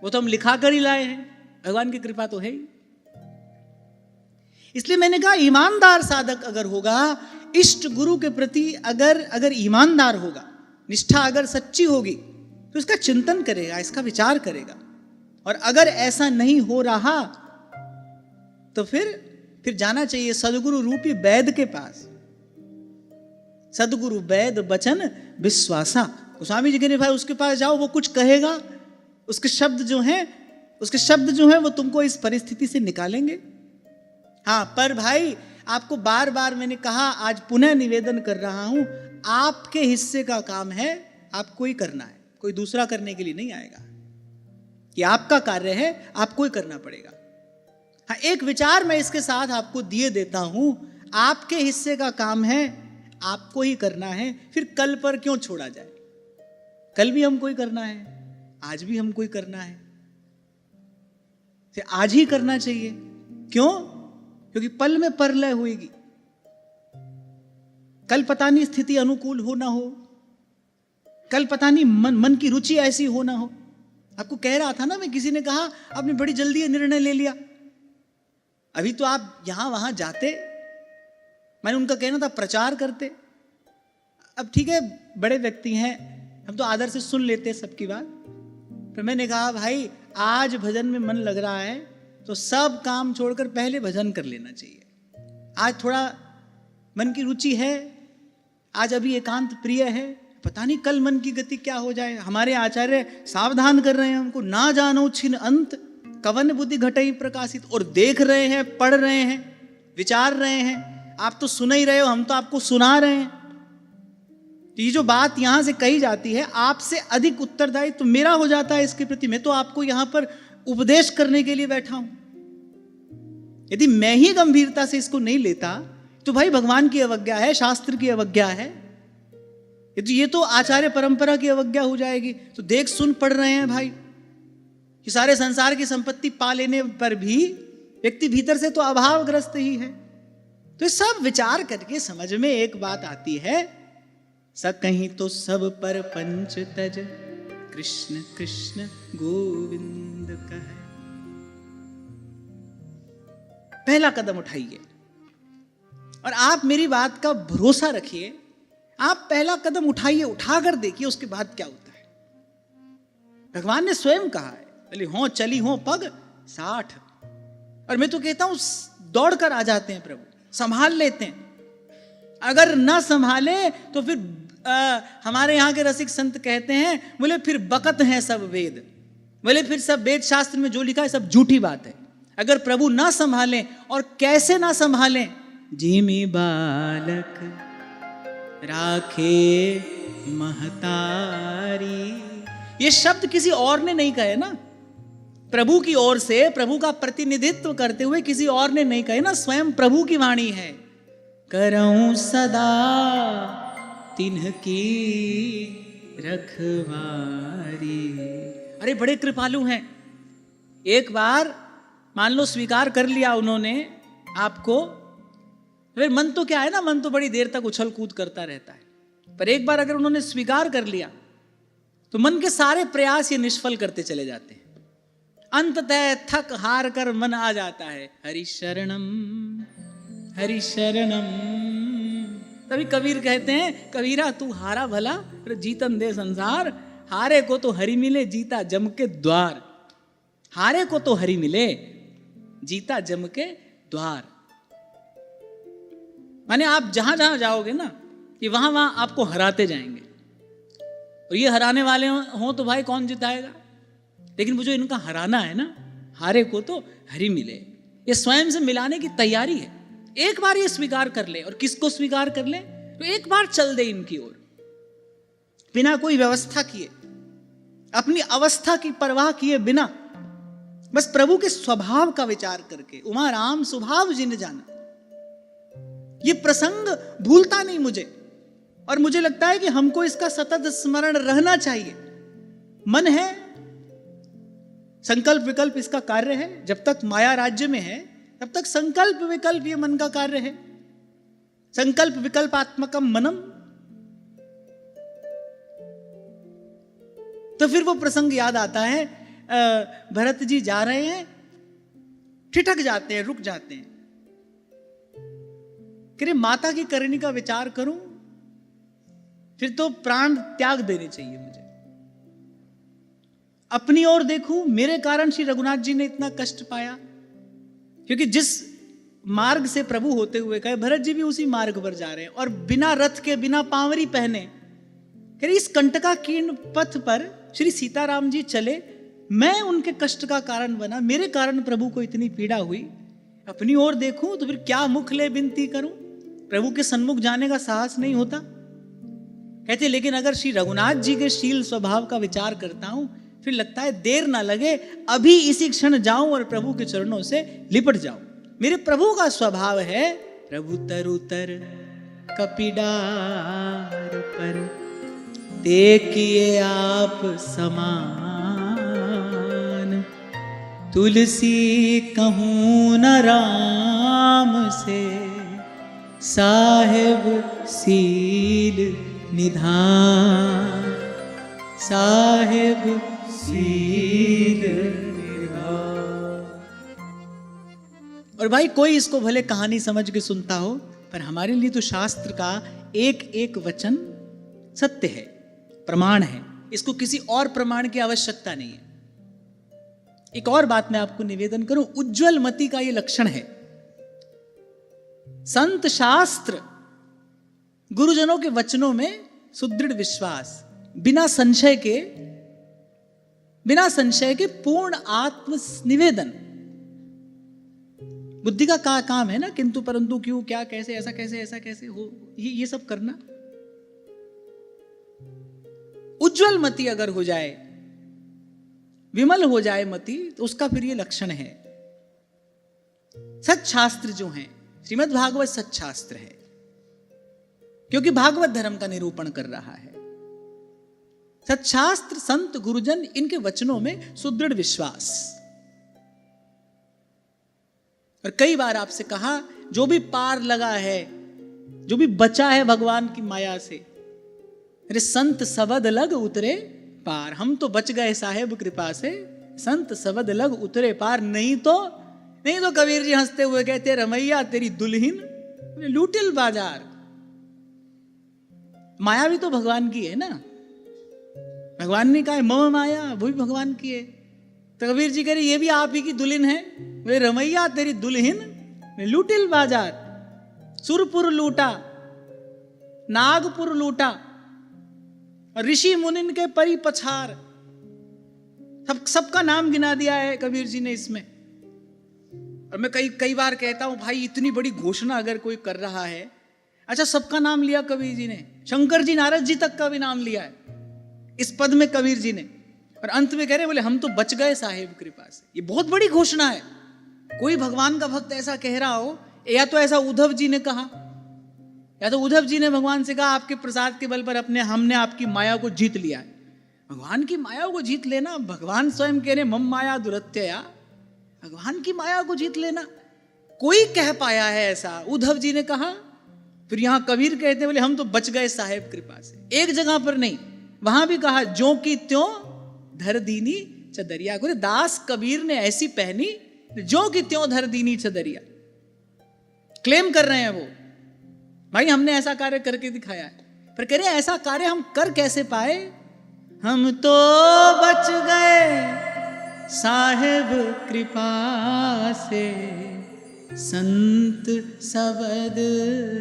वो तो हम लिखा कर ही लाए हैं, भगवान की कृपा तो है ही। इसलिए मैंने कहा ईमानदार साधक अगर होगा, इष्ट गुरु के प्रति अगर ईमानदार होगा, निष्ठा अगर सच्ची होगी, तो इसका चिंतन करेगा, इसका विचार करेगा। और अगर ऐसा नहीं हो रहा तो फिर जाना चाहिए सदगुरु रूपी वैद्य के पास। सदगुरु वैद्य बचन विश्वासा, गोस्वामी जी कहते भाई उसके पास जाओ, वो कुछ कहेगा, उसके शब्द जो हैं वो तुमको इस परिस्थिति से निकालेंगे। हाँ, पर भाई आपको बार बार मैंने कहा, आज पुनः निवेदन कर रहा हूं, आपके हिस्से का काम है, आपको ही करना है, कोई दूसरा करने के लिए नहीं आएगा। ये आपका कार्य है, आपको ही करना पड़ेगा। हाँ, एक विचार मैं इसके साथ आपको दिए देता हूं, आपके हिस्से का काम है, आपको ही करना है, फिर कल पर क्यों छोड़ा जाए। कल भी हमको ही करना है, आज भी हमको ही करना है, आज ही करना चाहिए। क्यों? क्योंकि पल में परलय होगी, कल पता नहीं स्थिति अनुकूल हो ना हो, कल पता नहीं मन की रुचि ऐसी हो ना हो। आपको कह रहा था ना मैं, किसी ने कहा आपने बड़ी जल्दी ये निर्णय ले लिया, अभी तो आप यहां वहां जाते, मैंने उनका कहना था प्रचार करते। अब ठीक है, बड़े व्यक्ति हैं, हम तो आदर से सुन लेते सबकी बात, पर मैंने कहा भाई आज भजन में मन लग रहा है तो सब काम छोड़कर पहले भजन कर लेना चाहिए। आज थोड़ा मन की रुचि है, आज अभी एकांत प्रिय है, पता नहीं कल मन की गति क्या हो जाए। हमारे आचार्य सावधान कर रहे हैं हमको, ना जानो छिन अंत कवन बुद्धि घटई प्रकाशित। और देख रहे हैं, पढ़ रहे हैं, विचार रहे हैं, आप तो सुन ही रहे हो, हम तो आपको सुना रहे हैं। तो ये जो बात यहां से कही जाती है, आपसे अधिक उत्तरदायित्व तो मेरा हो जाता है इसके प्रति। मैं तो आपको यहां पर उपदेश करने के लिए बैठा हूं। यदि मैं ही गंभीरता से इसको नहीं लेता तो भाई भगवान की अवज्ञा है, शास्त्र की अवज्ञा है, ये तो आचार्य परंपरा की अवज्ञा हो जाएगी। तो देख सुन पढ़ रहे हैं भाई, कि सारे संसार की संपत्ति पा लेने पर भी व्यक्ति भीतर से तो अभावग्रस्त ही है। तो ये सब विचार करके समझ में एक बात आती है, स कहीं तो सब पर पंच तज कृष्ण कृष्ण गोविंद कहे। पहला कदम उठाइए और आप मेरी बात का भरोसा रखिए, आप पहला कदम उठाइए, उठाकर देखिए उसके बाद क्या होता है। भगवान ने स्वयं कहा है, बोले हो चली हो पग 60। और मैं तो कहता हूं दौड़ कर आ जाते हैं प्रभु, संभाल लेते हैं। अगर ना संभाले तो फिर हमारे यहाँ के रसिक संत कहते हैं, बोले फिर बकत हैं सब वेद, बोले फिर सब वेद शास्त्र में जो लिखा है सब झूठी बात है। अगर प्रभु ना संभालें, और कैसे ना संभालें, जिमी बालक राखे महतारी। ये शब्द किसी और ने नहीं कहे ना, प्रभु की ओर से, प्रभु का प्रतिनिधित्व करते हुए किसी और ने नहीं कहे ना, स्वयं प्रभु की वाणी है। करऊं सदा तिन्ह की रखवारी, अरे बड़े कृपालु हैं। एक बार मान लो स्वीकार कर लिया उन्होंने आपको, फिर मन तो क्या है ना, मन तो बड़ी देर तक उछल कूद करता रहता है, पर एक बार अगर उन्होंने स्वीकार कर लिया तो मन के सारे प्रयास ये निष्फल करते चले जाते हैं। अंततः थक हार कर मन आ जाता है हरि शरणम हरि शरणम। तभी कबीर कहते हैं, कबीरा तू हारा भला फिर जीतन दे संसार, हारे को तो हरि मिले जीता जम के द्वार। हारे को तो हरि मिले जीता जम के द्वार, माने आप जहां जहां जाओगे ना, ये वहां वहां आपको हराते जाएंगे। और ये हराने वाले हों तो भाई कौन जिताएगा, लेकिन मुझे इनका हराना है ना, हारे को तो हरि मिले, ये स्वयं से मिलाने की तैयारी है। एक बार ये स्वीकार कर ले, और किसको स्वीकार कर ले, तो एक बार चल दे इनकी ओर, बिना कोई व्यवस्था किए, अपनी अवस्था की परवाह किए बिना, बस प्रभु के स्वभाव का विचार करके। उमा राम स्वभाव जिन जाना, ये प्रसंग भूलता नहीं मुझे, और मुझे लगता है कि हमको इसका सतत स्मरण रहना चाहिए। मन है, संकल्प विकल्प इसका कार्य है। जब तक माया राज्य में है तब तक संकल्प विकल्प ये मन का कार्य है। संकल्प विकल्पात्मकम मनम। तो फिर वो प्रसंग याद आता है, भरत जी जा रहे हैं, ठिठक जाते हैं, रुक जाते हैं, कि माता की करनी का विचार करूं, फिर तो प्राण त्याग देने चाहिए मुझे। अपनी ओर देखूं, मेरे कारण श्री रघुनाथ जी ने इतना कष्ट पाया, क्योंकि जिस मार्ग से प्रभु होते हुए कहे, भरत जी भी उसी मार्ग पर जा रहे हैं, और बिना रथ के, बिना पांवरी पहने, कह इस कंटकाकीर्ण पथ पर श्री सीताराम जी चले, मैं उनके कष्ट का कारण बना, मेरे कारण प्रभु को इतनी पीड़ा हुई। अपनी ओर देखूं तो फिर क्या मुख ले विनती करूं, प्रभु के सन्मुख जाने का साहस नहीं होता। कहते लेकिन अगर श्री रघुनाथ जी के शील स्वभाव का विचार करता हूं, फिर लगता है देर ना लगे, अभी इसी क्षण जाऊं और प्रभु के चरणों से लिपट जाऊं। मेरे प्रभु का स्वभाव है, प्रभु तरुतर कपिडार पर देखिए आप समान, तुलसी कहूं न राम से साहेब सील निधान, साहेब सील निधान। और भाई कोई इसको भले कहानी समझ के सुनता हो, पर हमारे लिए तो शास्त्र का एक एक वचन सत्य है, प्रमाण है। इसको किसी और प्रमाण की आवश्यकता नहीं है। एक और बात मैं आपको निवेदन करूं, उज्जवल मति का यह लक्षण है। संत शास्त्र गुरुजनों के वचनों में सुदृढ़ विश्वास, बिना संशय के पूर्ण आत्म निवेदन। बुद्धि का काम है ना, किंतु परंतु क्यों, क्या, कैसे, ऐसा कैसे, ऐसा कैसे हो, ये सब करना। उज्जवल मति अगर हो जाए, विमल हो जाए मति, तो उसका फिर ये लक्षण है। सच्शास्त्र जो है, श्रीमद् भागवत सच्शास्त्र है, क्योंकि भागवत धर्म का निरूपण कर रहा है। सच्शास्त्र, संत, गुरुजन, इनके वचनों में सुदृढ़ विश्वास। और कई बार आपसे कहा, जो भी पार लगा है, जो भी बचा है भगवान की माया से, अरे संत सबद लग उतरे पार। हम तो बच गए साहेब कृपा से, संत सबद लग उतरे पार। नहीं तो कबीर जी हंसते हुए कहते, रमैया तेरी दुल्हन लूटिल बाजार। माया भी तो भगवान की है ना, भगवान ने कहा है मम माया, वो भी भगवान की है। तो कबीर जी कह रहे ये भी आप ही की दुल्हन है। वे रमैया तेरी दुल्हन लूटिल बाजार। सुरपुर लूटा, नागपुर लूटा, ऋषि मुनिन के परी पछार, सबका नाम गिना दिया है कबीर जी ने इसमें। और मैं कई बार कहता हूं, भाई इतनी बड़ी घोषणा अगर कोई कर रहा है, अच्छा सबका नाम लिया कबीर जी ने, शंकर जी नारद जी तक का भी नाम लिया है इस पद में कबीर जी ने, और अंत में कह रहे बोले हम तो बच गए साहेब कृपा से। ये बहुत बड़ी घोषणा है। कोई भगवान का भक्त ऐसा कह रहा हो, या तो ऐसा उद्धव जी ने कहा, या तो उद्धव जी ने भगवान से कहा आपके प्रसाद के बल पर हमने आपकी माया को जीत लिया है, भगवान की माया को जीत लेना, भगवान स्वयं कह रहे मम माया दुरत्यया, भगवान की माया को जीत लेना। कोई कह पाया है ऐसा? उद्धव जी ने कहा, फिर यहां कबीर कहते बोले हम तो बच गए साहेब कृपा से। एक जगह पर नहीं, वहां भी कहा ज्यों की त्यों धर दीनी चदरिया। बोले दास कबीर ने ऐसी पहनी ज्यों की त्यों धर दीनी चदरिया। क्लेम कर रहे हैं वो, भाई हमने ऐसा कार्य करके दिखाया है, पर कह रहे हैं ऐसा कार्य हम कर कैसे पाए? हम तो बच गए साहेब कृपा से, संत सबद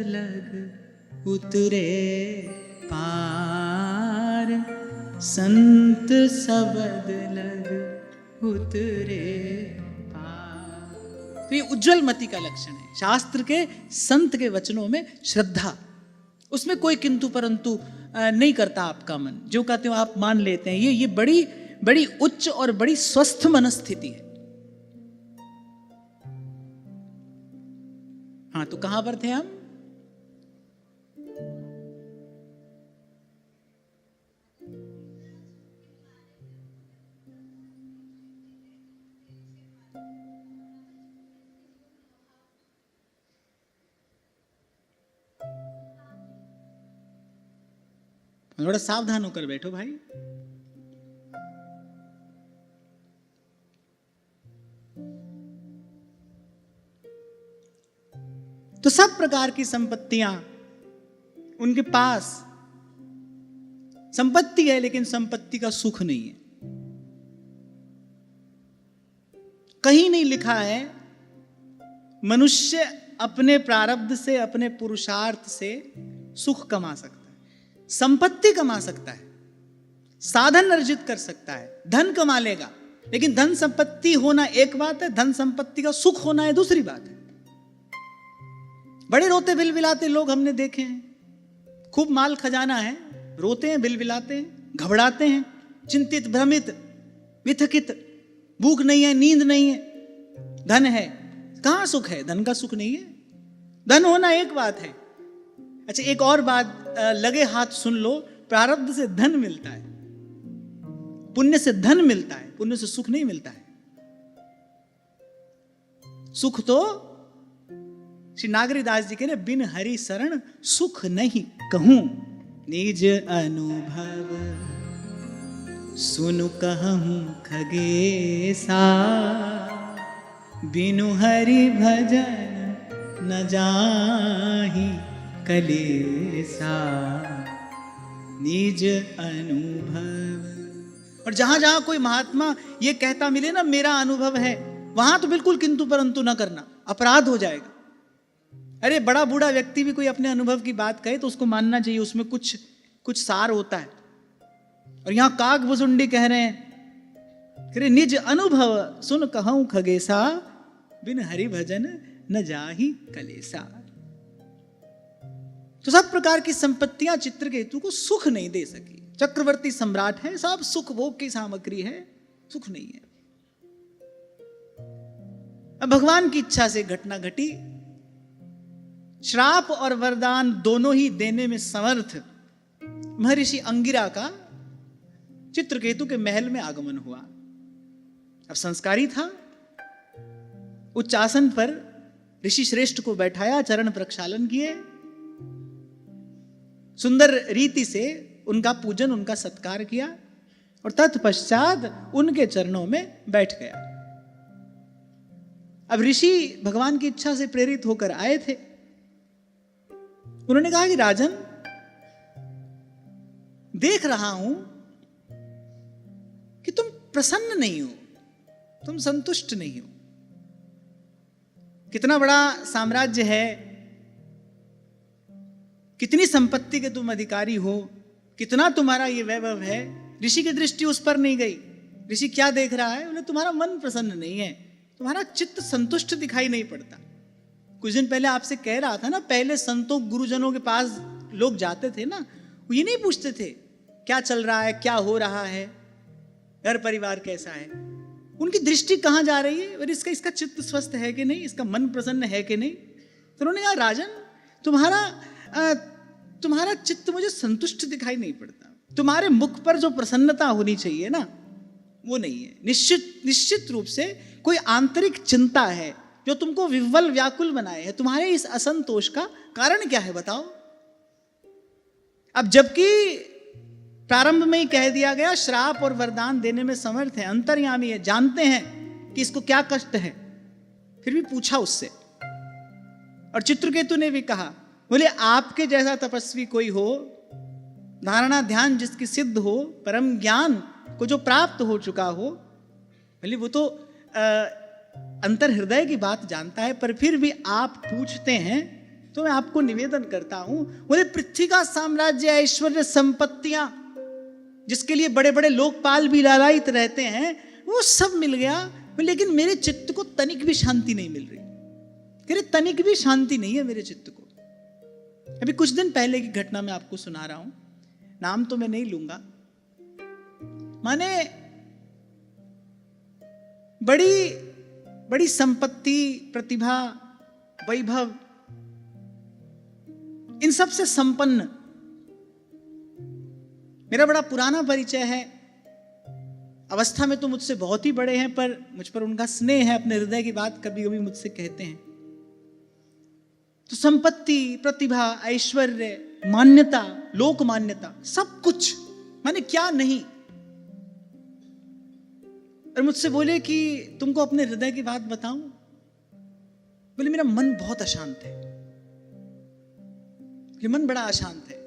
लग उतरे पार, संत सबद लग उतरे पार। तो ये उज्जवल मति का लक्षण है। शास्त्र के संत के वचनों में श्रद्धा, उसमें कोई किंतु परंतु नहीं करता आपका मन, जो कहते हो आप मान लेते हैं। ये बड़ी बड़ी उच्च और बड़ी स्वस्थ मनस्थिति है। हाँ, तो कहां पर थे हम? थोड़ा सावधान होकर बैठो भाई। तो सब प्रकार की संपत्तियां उनके पास, संपत्ति है लेकिन संपत्ति का सुख नहीं है। कहीं नहीं लिखा है मनुष्य अपने प्रारब्ध से, अपने पुरुषार्थ से सुख कमा सकता है। संपत्ति कमा सकता है, साधन अर्जित कर सकता है, धन कमा लेगा, लेकिन धन संपत्ति होना एक बात है, धन संपत्ति का सुख होना है दूसरी बात है। बड़े रोते बिलबिलाते लोग हमने देखे हैं, खूब माल खजाना है, रोते हैं, बिलबिलाते हैं, घबराते हैं, चिंतित, भ्रमित, विथकित, भूख नहीं है, नींद नहीं है, धन है, कहां सुख है? धन का सुख नहीं है। धन होना एक बात है। अच्छा, एक और बात लगे हाथ सुन लो, प्रारब्ध से धन मिलता है, पुण्य से धन मिलता है, पुण्य से सुख नहीं मिलता है। सुख तो श्री नागरीदास जी कह रहे बिन हरि शरण सुख नहीं कहूं, निज अनुभव सुनु कहूं खगेसा, बिनु हरि भजन न जाहि कलेसा, निज अनुभव। और जहां जहां कोई महात्मा ये कहता मिले ना मेरा अनुभव है, वहां तो बिल्कुल किंतु परंतु ना करना, अपराध हो जाएगा। अरे बड़ा बूढ़ा व्यक्ति भी कोई अपने अनुभव की बात कहे तो उसको मानना चाहिए, उसमें कुछ सार होता है। और यहां काग भुसुंडी कह रहे हैं, कह रहे निज अनुभव सुन कहूं खगेसा, बिन हरि भजन न जाहि कलेसा। तो सब प्रकार की संपत्तियां चित्रकेतु को सुख नहीं दे सकी। चक्रवर्ती सम्राट है, सब सुख भोग की सामग्री है, सुख नहीं है। अब भगवान की इच्छा से घटना घटी, श्राप और वरदान दोनों ही देने में समर्थ महर्षि अंगिरा का चित्रकेतु के महल में आगमन हुआ। अब संस्कारी था, उच्च आसन पर ऋषि श्रेष्ठ को बैठाया, चरण प्रक्षालन किए, सुंदर रीति से उनका पूजन, उनका सत्कार किया और तत्पश्चात उनके चरणों में बैठ गया। अब ऋषि भगवान की इच्छा से प्रेरित होकर आए थे। उन्होंने कहा कि राजन, देख रहा हूं कि तुम प्रसन्न नहीं हो, तुम संतुष्ट नहीं हो। कितना बड़ा साम्राज्य है, कितनी संपत्ति के तुम अधिकारी हो, कितना तुम्हारा ये वैभव है। ऋषि की दृष्टि उस पर नहीं गई। ऋषि क्या देख रहा है? बोले तुम्हारा मन प्रसन्न नहीं है, तुम्हारा चित्त संतुष्ट दिखाई नहीं पड़ता। कुछ दिन पहले आपसे कह रहा था ना, पहले संतों गुरुजनों के पास लोग जाते थे ना, वो ये नहीं पूछते थे क्या चल रहा है, क्या हो रहा है, घर परिवार कैसा है। उनकी दृष्टि कहाँ जा रही है, और इसका चित्त स्वस्थ है कि नहीं, इसका मन प्रसन्न है कि नहीं। तो उन्होंने कहा राजन, तुम्हारा चित्त मुझे संतुष्ट दिखाई नहीं पड़ता। तुम्हारे मुख पर जो प्रसन्नता होनी चाहिए ना, वो नहीं है। निश्चित रूप से कोई आंतरिक चिंता है जो तुमको विह्वल व्याकुल बनाए है। तुम्हारे इस असंतोष का कारण क्या है बताओ? अब जबकि प्रारंभ में ही कह दिया गया श्राप और वरदान देने में समर्थ है, अंतर्यामी है, जानते हैं कि इसको क्या कष्ट है, फिर भी पूछा उससे। और चित्रकेतु ने भी कहा, बोले आपके जैसा तपस्वी कोई हो, धारणा ध्यान जिसकी सिद्ध हो, परम ज्ञान को जो प्राप्त हो चुका हो, बोले वो तो अंतर हृदय की बात जानता है, पर फिर भी आप पूछते हैं तो मैं आपको निवेदन करता हूं। बोले पृथ्वी का साम्राज्य, ऐश्वर्य, संपत्तियां, जिसके लिए बड़े बड़े लोकपाल भी लालायित रहते हैं, वो सब मिल गया, लेकिन मेरे चित्त को तनिक भी शांति नहीं मिल रही। कह रहे तनिक भी शांति नहीं है मेरे चित्त को। अभी कुछ दिन पहले की घटना मैं आपको सुना रहा हूं, नाम तो मैं नहीं लूंगा। माने बड़ी संपत्ति, प्रतिभा, वैभव, इन सब से संपन्न, मेरा बड़ा पुराना परिचय है, अवस्था में तो मुझसे बहुत ही बड़े हैं, पर मुझ पर उनका स्नेह है, अपने हृदय की बात कभी कभी मुझसे कहते हैं। तो संपत्ति, प्रतिभा, ऐश्वर्य, मान्यता, लोक मान्यता, सब कुछ, माने क्या नहीं। और मुझसे बोले कि तुमको अपने हृदय की बात बताऊं? बोले मेरा मन बहुत अशांत है, ये मन बड़ा अशांत है।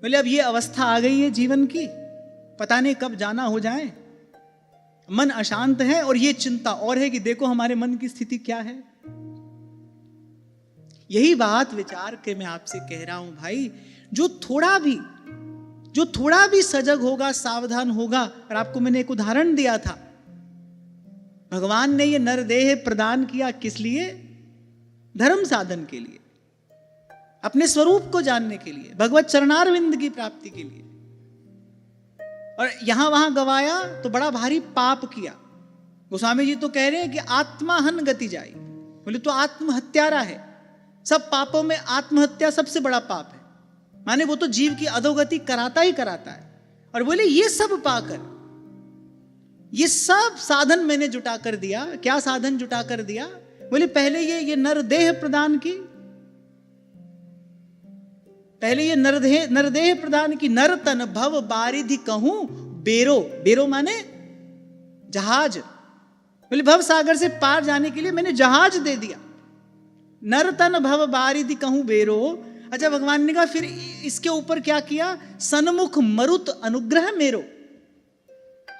बोले अब ये अवस्था आ गई है जीवन की, पता नहीं कब जाना हो जाए, मन अशांत है और ये चिंता और है कि देखो हमारे मन की स्थिति क्या है। यही बात विचार के मैं आपसे कह रहा हूं भाई, जो थोड़ा भी सजग होगा, सावधान होगा। और आपको मैंने एक उदाहरण दिया था, भगवान ने ये नरदेह प्रदान किया किस लिए? धर्म साधन के लिए, अपने स्वरूप को जानने के लिए, भगवत चरणारविंद की प्राप्ति के लिए। और यहां वहां गवाया तो बड़ा भारी पाप किया। गोस्वामी जी तो कह रहे हैं कि आत्माहन गति जाई। बोले तो आत्महत्यारा है, सब पापों में आत्महत्या सबसे बड़ा पाप है। माने वो तो जीव की अधोगति कराता ही कराता है। और बोले ये सब पाकर, ये सब साधन मैंने जुटा कर दिया। क्या साधन जुटा कर दिया? बोले पहले ये नरदेह प्रदान की, पहले ये नरदेह प्रदान की। नर तन भव बारिधि कहूं बेरो, बेरो माने जहाज। बोले भव सागर से पार जाने के लिए मैंने जहाज दे दिया। नर तन भव बारिधि कहूं बेरो। अच्छा, भगवान ने कहा फिर इसके ऊपर क्या किया? सन्मुख मरुत अनुग्रह मेरो।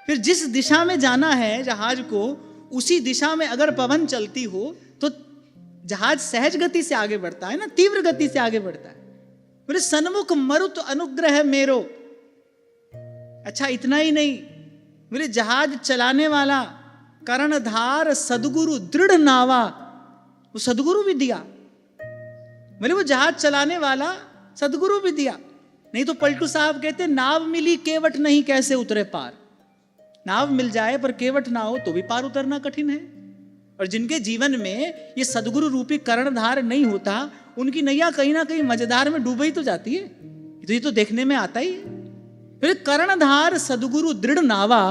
फिर जिस दिशा में जाना है जहाज को, उसी दिशा में अगर पवन चलती हो तो जहाज सहज गति से आगे बढ़ता है ना, तीव्र गति से आगे बढ़ता है। बोले सन्मुख मरुत अनुग्रह मेरो। अच्छा इतना ही नहीं, बोले जहाज चलाने वाला कर्णधार सदगुरु दृढ़ नावा, वो सदगुरु भी दिया। बोले वो जहाज चलाने वाला सदगुरु भी दिया। नहीं तो पलटू साहब कहते नाव मिली केवट नहीं कैसे उतरे पार। नाव मिल जाए पर केवट ना हो तो भी पार उतरना कठिन है। और जिनके जीवन में ये सदगुरु रूपी कर्णधार नहीं होता, उनकी नैया कहीं ना कहीं मजेदार में डूब ही तो जाती है। तो ये तो देखने में आता ही है। फिर कर्णधार सदगुरु दृढ़ नावा।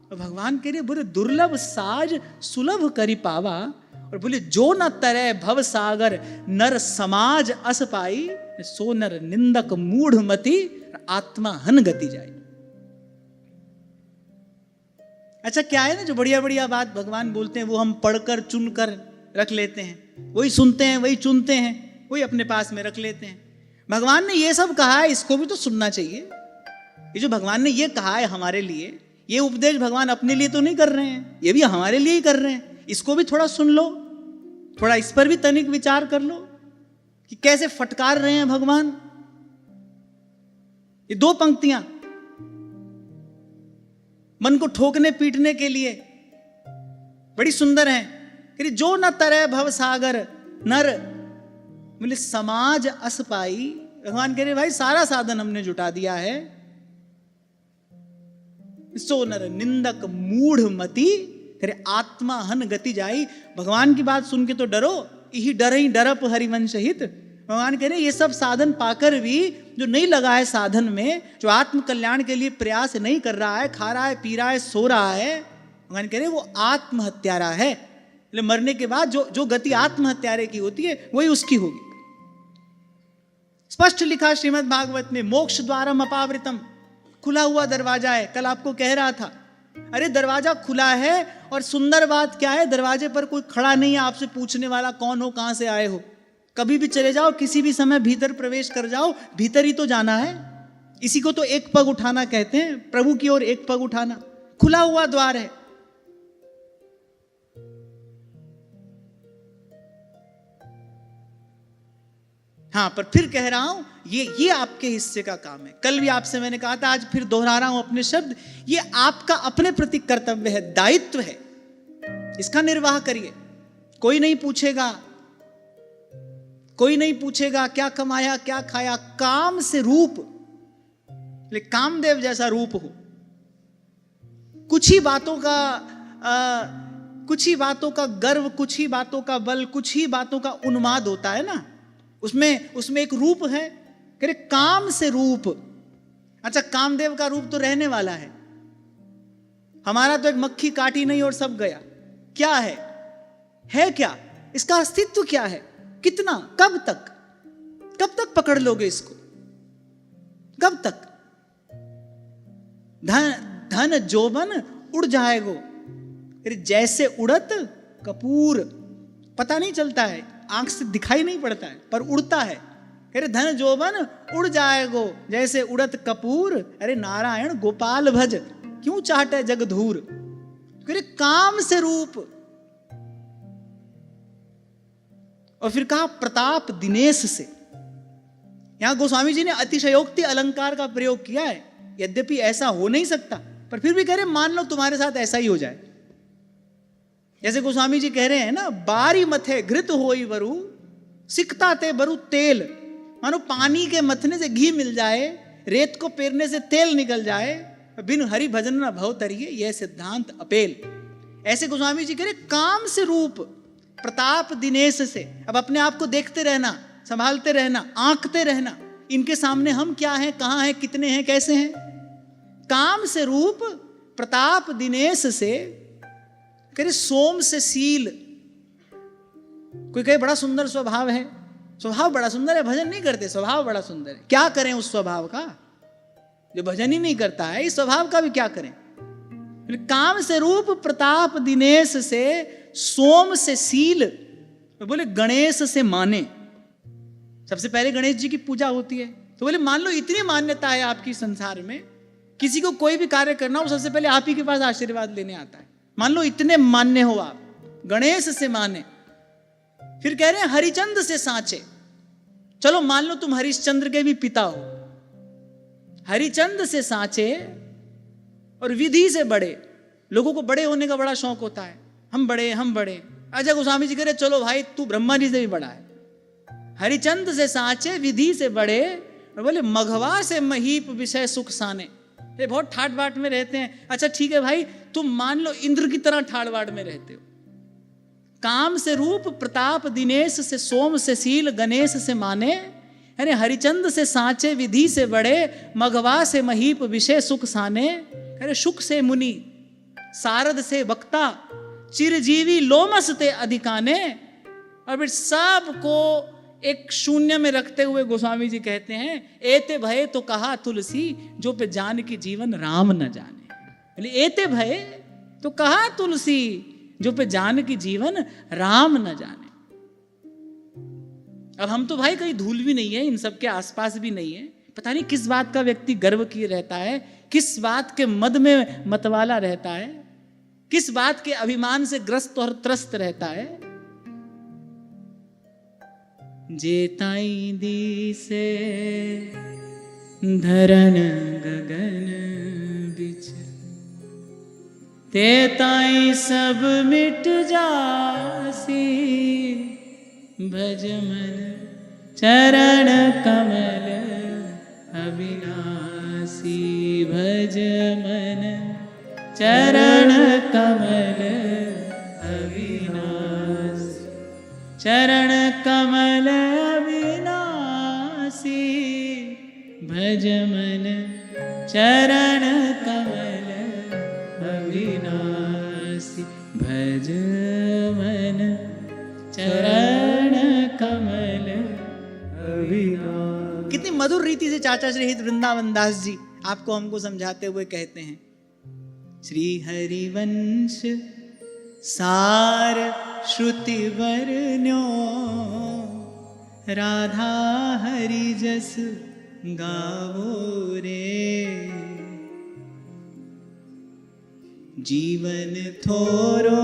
और भगवान कह रहे बोले दुर्लभ साज सुलभ करी पावा। और बोले जो न तरह भव सागर नर समाज अस पाई, सो नर निंदक मूढ़ मति आत्मा हन गति जाए। अच्छा क्या है ना, जो बढ़िया बढ़िया बात भगवान बोलते हैं वो हम पढ़कर चुनकर रख लेते हैं, वही सुनते हैं, वही चुनते हैं, वही अपने पास में रख लेते हैं। भगवान ने ये सब कहा है, इसको भी तो सुनना चाहिए। ये जो भगवान ने ये कहा है हमारे लिए, ये उपदेश भगवान अपने लिए तो नहीं कर रहे हैं, ये भी हमारे लिए ही कर रहे हैं। इसको भी थोड़ा सुन लो, थोड़ा इस पर भी तनिक विचार कर लो कि कैसे फटकार रहे हैं भगवान। ये दो पंक्तियां मन को ठोकने पीटने के लिए बड़ी सुंदर हैं। कि जो न तरह भव सागर नर बोले समाज अस पाई। भगवान कह रहे भाई सारा साधन हमने जुटा दिया है, सो नर निंदक मूढ़ मति करे आत्मा हन गति जाई। भगवान की बात सुन के तो डरो, यही डर ही डरप हरिवंश हित। भगवान कह रहे ये सब साधन पाकर भी जो नहीं लगा है साधन में, जो आत्म कल्याण के लिए प्रयास नहीं कर रहा है, खा रहा है, पी रहा है, सो रहा है, भगवान कह रहे वो आत्महत्यारा है। मरने के बाद जो गति आत्महत्यारे की होती है वही उसकी होगी। स्पष्ट लिखा श्रीमद् भागवत में, मोक्ष द्वारम अपावृतम, खुला हुआ दरवाजा है। कल आपको कह रहा था, अरे दरवाजा खुला है और सुंदर बात क्या है, दरवाजे पर कोई खड़ा नहीं है आपसे पूछने वाला कौन हो, कहां से आए हो। कभी भी चले जाओ, किसी भी समय भीतर प्रवेश कर जाओ, भीतर ही तो जाना है। इसी को तो एक पग उठाना कहते हैं, प्रभु की ओर एक पग उठाना। खुला हुआ द्वार है। हाँ, पर फिर कह रहा हूं ये आपके हिस्से का काम है। कल भी आपसे मैंने कहा था, आज फिर दोहरा रहा हूं अपने शब्द, ये आपका अपने प्रति कर्तव्य है, दायित्व है। इसका निर्वाह करिए। कोई नहीं पूछेगा, कोई नहीं पूछेगा क्या कमाया क्या खाया। काम से रूप, कामदेव जैसा रूप हो। कुछ ही बातों का गर्व, कुछ ही बातों का बल, कुछ ही बातों का उन्माद होता है ना, उसमें एक रूप है। कह रहे काम से रूप। अच्छा, कामदेव का रूप तो रहने वाला है, हमारा तो एक मक्खी काटी नहीं और सब गया। क्या है क्या इसका अस्तित्व, क्या है, कितना, कब तक पकड़ लोगे इसको, कब तक। धन जोबन उड़ जाएगो, जैसे उड़त कपूर। पता नहीं चलता है, आंख से दिखाई नहीं पड़ता है, पर उड़ता है। अरे धन जोबन उड़ जाएगो जैसे उड़त कपूर, अरे नारायण गोपाल भज क्यों चाहते जग धूर। अरे काम से रूप। और फिर कहा प्रताप दिनेश से। यहां गोस्वामी जी ने अतिशयोक्ति अलंकार का प्रयोग किया है। यद्यपि ऐसा हो नहीं सकता, पर फिर भी कह रहे मान लो तुम्हारे साथ ऐसा ही हो जाए। जैसे गोस्वामी जी कह रहे हैं ना, बारी मथे घृत होई वरु सिकता ते बरु तेल। मानो पानी के मथने से घी मिल जाए, रेत को पेरने से तेल निकल जाए, बिन हरि भजन न भव तरिए, यह सिद्धांत अपेल। ऐसे गोस्वामी जी कह रहे काम से रूप, प्रताप दिनेश से। अब अपने आप को देखते रहना, संभालते रहना, आंकते रहना, इनके सामने हम क्या हैं, कहां हैं, कितने हैं, कैसे हैं। काम से रूप, प्रताप दिनेश से। कह सोम से सील। कोई कहे बड़ा सुंदर स्वभाव है, स्वभाव बड़ा सुंदर है, भजन नहीं करते, स्वभाव बड़ा सुंदर है। क्या करें उस स्वभाव का, जो भजन ही नहीं करता है, इस स्वभाव का भी क्या करें। काम से रूप, प्रताप दिनेश से, सोम से सील, बोले गणेश से माने। सबसे पहले गणेश जी की पूजा होती है, तो बोले मान लो इतनी मान्यता है आपकी संसार में, किसी को कोई भी कार्य करना हो सबसे पहले आप ही के पास आशीर्वाद लेने आता है। मान लो इतने मान्य हो आप, गणेश से माने। फिर कह रहे हैं हरिचंद्र से सांचे। चलो मान लो तुम हरिश्चंद्र के भी पिता हो, हरिचंद्र से सांचे। और विधि से बड़े, लोगों को बड़े होने का बड़ा शौक होता है, हम बड़े। अच्छा गोस्वामी जी कह रहे चलो भाई तू ब्रह्मा जी से भी बड़ा है। हरिचंद्र से सांचे, विधि से बड़े। और बोले मघवा से महीप विषय सुख साने। ये बहुत ठाट बाट में रहते हैं। अच्छा ठीक है भाई, तुम मान लो इंद्र की तरह ठाट बाट में रहते हो। काम से रूप, प्रताप दिनेश से, सोम से सील, गणेश से माने। यानी हरिचंद्र से सांचे, विधि से बड़े, मघवा से महीप विषय सुख साने। अरे शुक से मुनि, सारद से वक्ता, चिरजीवी लोमस ते अधिकाने। और फिर सबको एक शून्य में रखते हुए गोस्वामी जी कहते हैं एते भय तो कहा तुलसी, जो पे जान की जीवन राम न जाने। बोले एते भय तो कहा तुलसी, जो पे जान की जीवन राम न जाने। अब हम तो भाई कहीं धूल भी नहीं है, इन सब के आसपास भी नहीं है। पता नहीं किस बात का व्यक्ति गर्व किए रहता है, किस बात के मद में मतवाला रहता है, किस बात के अभिमान से ग्रस्त और त्रस्त रहता है। जेताई दी से धरन गगन बिच, तेताई सब मिट जासी। भज मन चरण कमल अविनाशी। भज मन चरण कमल अविनाशी। चरण कमल अविनाशी। भज मन चरण कमल अविनाशी, भज मन चरण कमल अविनाशी। कितनी मधुर रीति से चाचा श्री हित वृंदावन दास जी आपको हमको समझाते हुए कहते हैं, श्री हरिवंश सार श्रुति वर्ण्यो, राधा हरि जस गावो रे। जीवन थोरो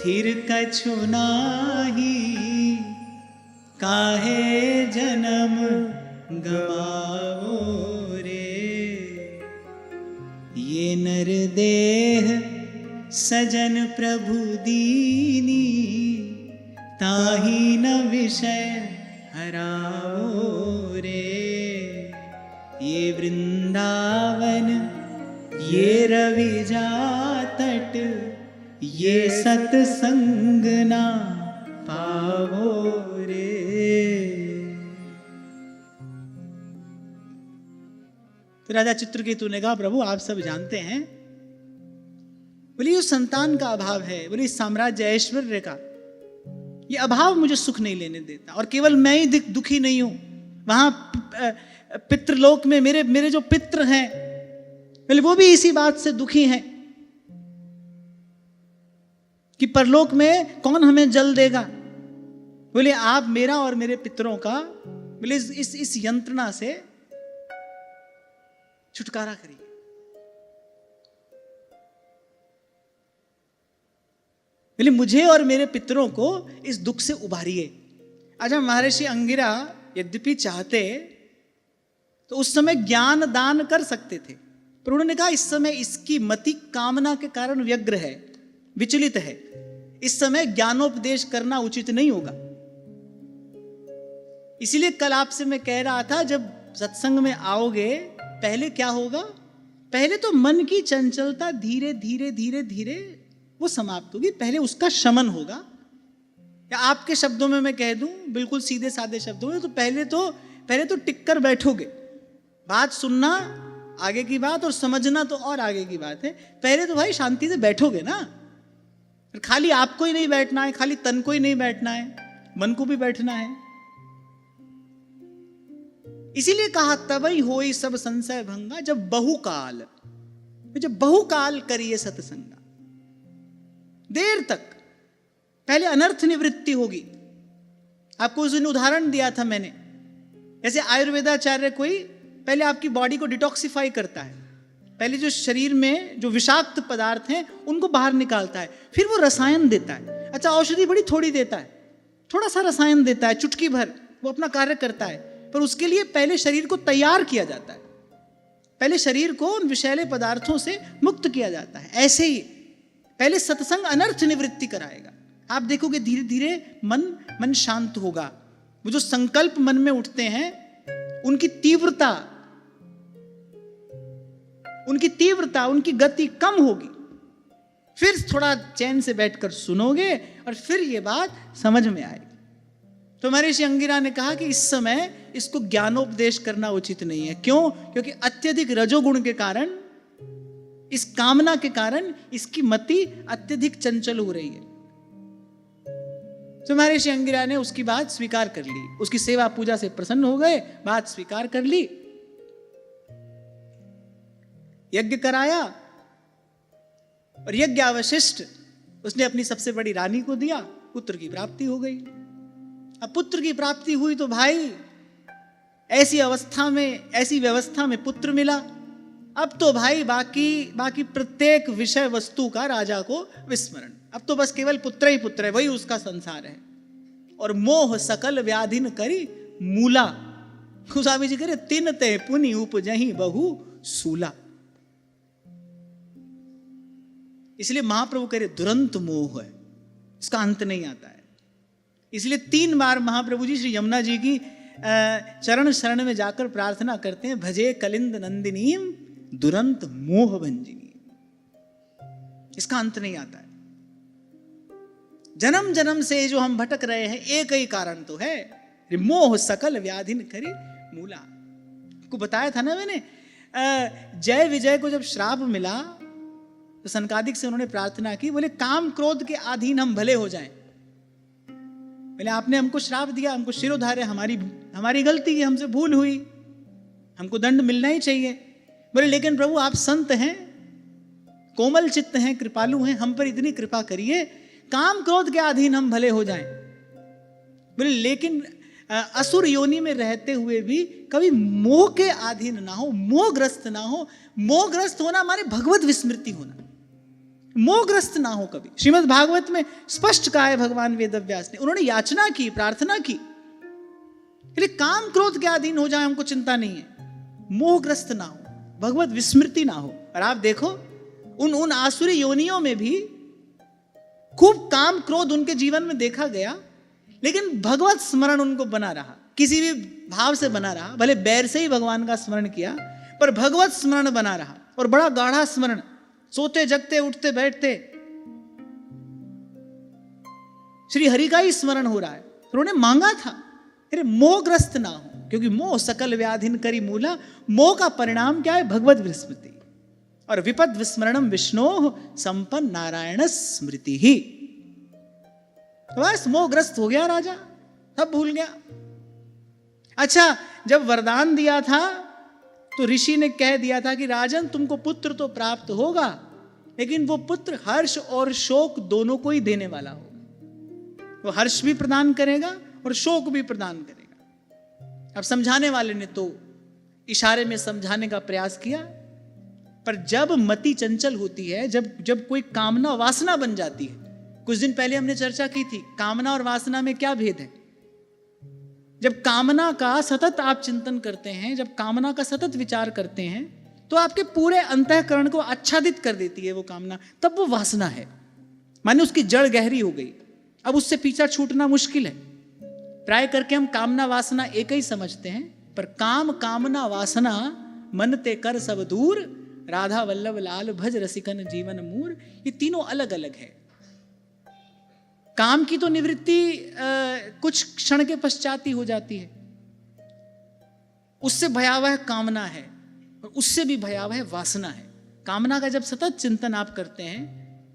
थिर कछु नाही, काहे जन्म गवाओ रे। ये नर देह सजन प्रभु दीनी, ताही न विषय हराओ रे। ये वृंदावन ये रविजा तट, ये सत्संग ना पावो रे। तो राजा चित्रकेतु ने कहा, प्रभु आप सब जानते हैं, बोले ये संतान का अभाव है, बोले साम्राज्य ऐश्वर्य का ये अभाव मुझे सुख नहीं लेने देता। और केवल मैं ही दुखी नहीं हूं, वहां पितृलोक में मेरे जो पितृ हैं, बोले वो भी इसी बात से दुखी हैं कि परलोक में कौन हमें जल देगा। बोले आप मेरा और मेरे पितरों का, बोले इस यंत्रणा से छुटकारा करिए। बोले मुझे और मेरे पितरों को इस दुख से उबारिए। अच्छा, महर्षि अंगिरा यद्यपि चाहते तो उस समय ज्ञान दान कर सकते थे, पर उन्होंने कहा इस समय इसकी मति कामना के कारण व्यग्र है, विचलित है, इस समय ज्ञानोपदेश करना उचित नहीं होगा। इसीलिए कल आपसे मैं कह रहा था, जब सत्संग में आओगे पहले क्या होगा, पहले तो मन की चंचलता धीरे धीरे धीरे धीरे वो समाप्त होगी, पहले उसका शमन होगा। या आपके शब्दों में मैं कह दूं, बिल्कुल सीधे साधे शब्दों में, तो पहले तो टिक कर बैठोगे। बात सुनना आगे की बात और समझना तो और आगे की बात है। पहले तो भाई शांति से बैठोगे ना, खाली आपको ही नहीं बैठना है, खाली तन को ही नहीं बैठना है, मन को भी बैठना है। इसीलिए कहा तबई होई सब संशय भंगा, जब बहुकाल करिए सत्संगा। देर तक पहले अनर्थ निवृत्ति होगी। आपको उस दिन उदाहरण दिया था मैंने, जैसे आयुर्वेदाचार्य कोई पहले आपकी बॉडी को डिटॉक्सिफाई करता है, पहले जो शरीर में जो विषाक्त पदार्थ हैं उनको बाहर निकालता है, फिर वो रसायन देता है। अच्छा, औषधि बड़ी थोड़ी देता है, थोड़ा सा रसायन देता है, चुटकी भर, वो अपना कार्य करता है, पर उसके लिए पहले शरीर को तैयार किया जाता है, पहले शरीर को उन विषैले पदार्थों से मुक्त किया जाता है। ऐसे ही पहले सत्संग अनर्थ निवृत्ति कराएगा। आप देखोगे धीरे धीरे मन शांत होगा। वो जो संकल्प मन में उठते हैं उनकी तीव्रता, उनकी गति कम होगी। फिर थोड़ा चैन से बैठकर सुनोगे और फिर ये बात समझ में आएगी। तो महर्षि अंगिरा ने कहा कि इस समय इसको ज्ञानोपदेश करना उचित नहीं है। क्यों? क्योंकि अत्यधिक रजोगुण के कारण, इस कामना के कारण इसकी मति अत्यधिक चंचल हो रही है। तो महर्षि अंगिरा ने उसकी बात स्वीकार कर ली, उसकी सेवा पूजा से प्रसन्न हो गए, बात स्वीकार कर ली, यज्ञ कराया और यज्ञ अवशिष्ट उसने अपनी सबसे बड़ी रानी को दिया। पुत्र की प्राप्ति हो गई। अब पुत्र की प्राप्ति हुई तो भाई ऐसी व्यवस्था में पुत्र मिला। अब तो भाई बाकी प्रत्येक विषय वस्तु का राजा को विस्मरण। अब तो बस केवल पुत्र ही पुत्र है, वही उसका संसार है। और मोह सकल व्याधिन करी मूला, गोस्वामी जी करे तिन ते पुनि उपजहि बहु सूला। इसलिए महाप्रभु करे दुरंत मोह है, इसका अंत नहीं आता है। इसलिए 3 बार महाप्रभु जी श्री यमुना जी की चरण शरण में जाकर प्रार्थना करते हैं, भजे कलिंद नंदिनीम दुरंत मोह भंजिनी। इसका अंत नहीं आता है। जन्म जन्म से जो हम भटक रहे हैं एक ही कारण तो है, मोह सकल व्याधिन करी मूला। आपको बताया था ना मैंने, जय विजय को जब श्राप मिला तो सनकादिक से उन्होंने प्रार्थना की, बोले काम क्रोध के अधीन हम भले हो जाएं। बोले आपने हमको श्राप दिया, हमको शिरोधार्य, हमारी गलती है, हमसे भूल हुई, हमको दंड मिलना ही चाहिए। बोले लेकिन प्रभु आप संत हैं, कोमल चित्त हैं, कृपालु हैं, हम पर इतनी कृपा करिए, काम क्रोध के अधीन हम भले हो जाएं। बोले लेकिन असुर योनि में रहते हुए भी कभी मोह के अधीन ना हो, मोहग्रस्त ना हो। मोहग्रस्त होना माने भगवत विस्मृति होना, मोहग्रस्त ना हो कभी। श्रीमद् भागवत में स्पष्ट कहा है भगवान वेदव्यास ने, उन्होंने याचना की, प्रार्थना की, काम क्रोध के अधीन हो जाए हमको चिंता नहीं है, मोहग्रस्त ना हो, भगवत विस्मृति ना हो। और आप देखो उन आसुरी योनियों में भी खूब काम क्रोध उनके जीवन में देखा गया, लेकिन भगवत स्मरण उनको बना रहा, किसी भी भाव से बना रहा, भले बैर से ही भगवान का स्मरण किया पर भगवत स्मरण बना रहा, और बड़ा गाढ़ा स्मरण, सोते जगते उठते बैठते श्री हरि का ही स्मरण हो रहा है। उन्होंने मांगा था अरे मोहग्रस्त ना हो, क्योंकि मोह सकल व्याधिन करी मूला, मोह का परिणाम क्या है, भगवत विस्मृति। और विपद विस्मरणम विष्णो संपन्न नारायण स्मृति ही। बस मोहग्रस्त हो गया राजा, सब भूल गया। अच्छा, जब वरदान दिया था तो ऋषि ने कह दिया था कि राजन तुमको पुत्र तो प्राप्त होगा, लेकिन वो पुत्र हर्ष और शोक दोनों को ही देने वाला होगा। वो हर्ष भी प्रदान करेगा और शोक भी प्रदान करेगा। अब समझाने वाले ने तो इशारे में समझाने का प्रयास किया, पर जब मति चंचल होती है, जब कोई कामना वासना बन जाती है, कुछ दिन पहले हमने चर्चा की थी कामना और वासना में क्या भेद है। जब कामना का सतत आप चिंतन करते हैं, जब कामना का सतत विचार करते हैं, तो आपके पूरे अंतःकरण को आच्छादित कर देती है वो कामना, तब वो वासना है, माने उसकी जड़ गहरी हो गई, अब उससे पीछा छूटना मुश्किल है। प्राय करके हम कामना वासना एक ही समझते हैं, पर काम कामना वासना मन ते कर सब दूर, राधा वल्लभ लाल भज रसिकन जीवन मूर, ये तीनों अलग अलग है। काम की तो निवृत्ति कुछ क्षण के पश्चात ही हो जाती है, उससे भयावह कामना है और उससे भी भयावह वासना है। कामना का जब सतत चिंतन आप करते हैं,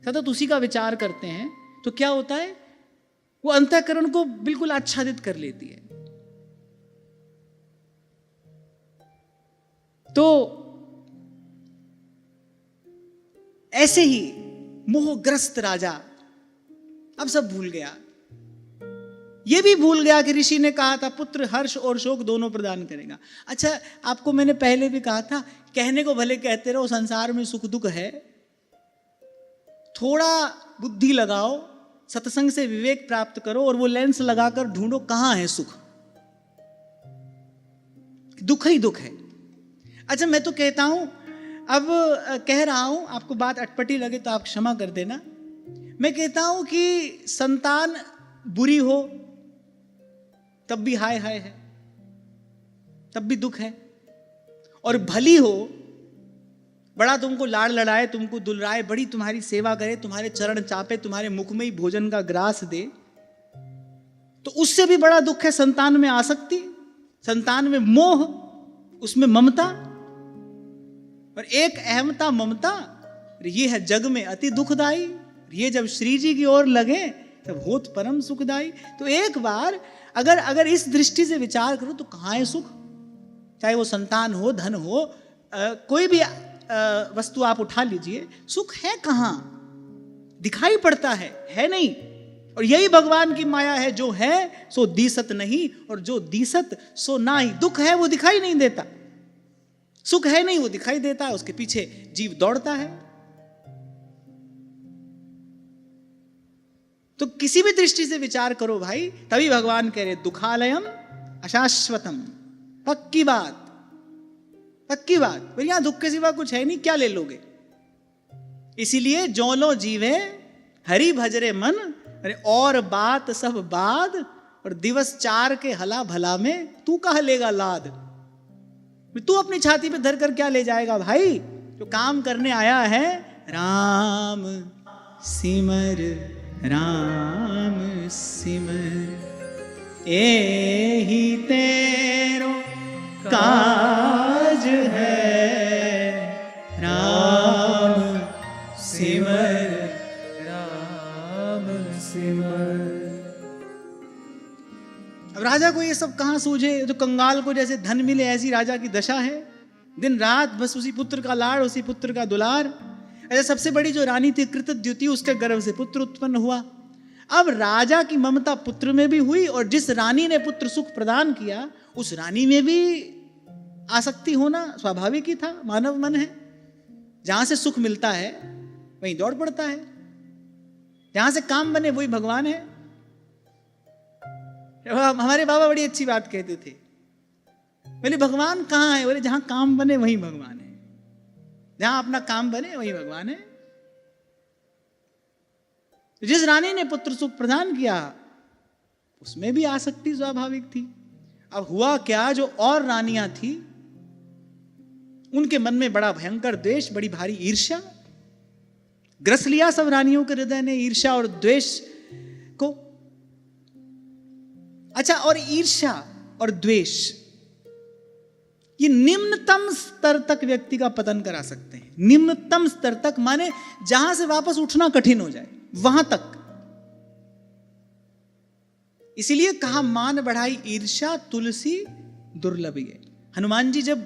सतत उसी का विचार करते हैं, तो क्या होता है, वो अंतःकरण को बिल्कुल आच्छादित कर लेती है। तो ऐसे ही मोहग्रस्त राजा अब सब भूल गया। ये भी भूल गया कि ऋषि ने कहा था पुत्र हर्ष और शोक दोनों प्रदान करेगा। अच्छा, आपको मैंने पहले भी कहा था, कहने को भले कहते रहो संसार में सुख दुख है, थोड़ा बुद्धि लगाओ, सत्संग से विवेक प्राप्त करो और वो लेंस लगाकर ढूंढो कहां है सुख। दुख ही दुख है। अच्छा, मैं तो कहता हूं, अब कह रहा हूं, आपको बात अटपटी लगे तो आप क्षमा कर देना, मैं कहता हूं कि संतान बुरी हो तब भी हाय हाय है, तब भी दुख है, और भली हो, बड़ा तुमको लाड़ लड़ाए, तुमको दुलराए, बड़ी तुम्हारी सेवा करे, तुम्हारे चरण चापे, तुम्हारे मुख में ही भोजन का ग्रास दे, तो उससे भी बड़ा दुख है संतान में आसक्ति, संतान में मोह, उसमें ममता। और एक अहमता ममता, ये है जग में अति दुखदाई, ये जब श्री जी की ओर लगे तब होत परम सुखदाई। तो एक बार अगर इस दृष्टि से विचार करो तो कहाँ है सुख, चाहे वो संतान हो, धन हो, कोई भी वस्तु आप उठा लीजिए, सुख है कहाँ, दिखाई पड़ता है नहीं। और यही भगवान की माया है, जो है सो दीसत नहीं और जो दीसत सो ना ही। दुख है वो दिखाई नहीं देता, सुख है नहीं वो दिखाई देता है, उसके पीछे जीव दौड़ता है। तो किसी भी दृष्टि से विचार करो भाई, तभी भगवान कह रहे दुखालयम अशाश्वतम, पक्की बात, पक्की बात। पर यहां दुख के सिवा कुछ है नहीं, क्या ले लोगे। इसीलिए जो लो जीवे हरि भजरे मन, अरे और बात सब बाद, और दिवस चार के हला भला में तू कहा लेगा लाद। तू अपनी छाती पे धर कर क्या ले जाएगा भाई, जो काम करने आया है। राम सिमर राम सिमर एहि तेरो का अब राजा को ये सब कहाँ सूझे, तो कंगाल को जैसे धन मिले ऐसी राजा की दशा है, दिन रात बस उसी पुत्र का लाड़, उसी पुत्र का दुलार। ऐसे सबसे बड़ी जो रानी थी कृतद्युति, उसके गर्भ से पुत्र उत्पन्न हुआ। अब राजा की ममता पुत्र में भी हुई, और जिस रानी ने पुत्र सुख प्रदान किया उस रानी में भी आसक्ति होना स्वाभाविक ही था। मानव मन है, जहां से सुख मिलता है वहीं दौड़ पड़ता है, जहां से काम बने वही भगवान है। हमारे बाबा बड़ी अच्छी बात कहते थे, बोले भगवान कहाँ है? बोले जहां काम बने वहीं भगवान है, जहां अपना काम बने वहीं भगवान है। जिस रानी ने पुत्र सुख प्रदान किया उसमें भी आसक्ति स्वाभाविक थी। अब हुआ क्या, जो और रानियां थी उनके मन में बड़ा भयंकर द्वेष, बड़ी भारी ईर्ष्या ग्रस लिया सब रानियों के हृदय ने, ईर्ष्या और द्वेष को। अच्छा, और ईर्ष्या और द्वेष ये निम्नतम स्तर तक व्यक्ति का पतन करा सकते हैं। निम्नतम स्तर तक माने जहां से वापस उठना कठिन हो जाए, वहां तक। इसीलिए कहा मान बढ़ाई ईर्ष्या तुलसी दुर्लभ ये। हनुमान जी जब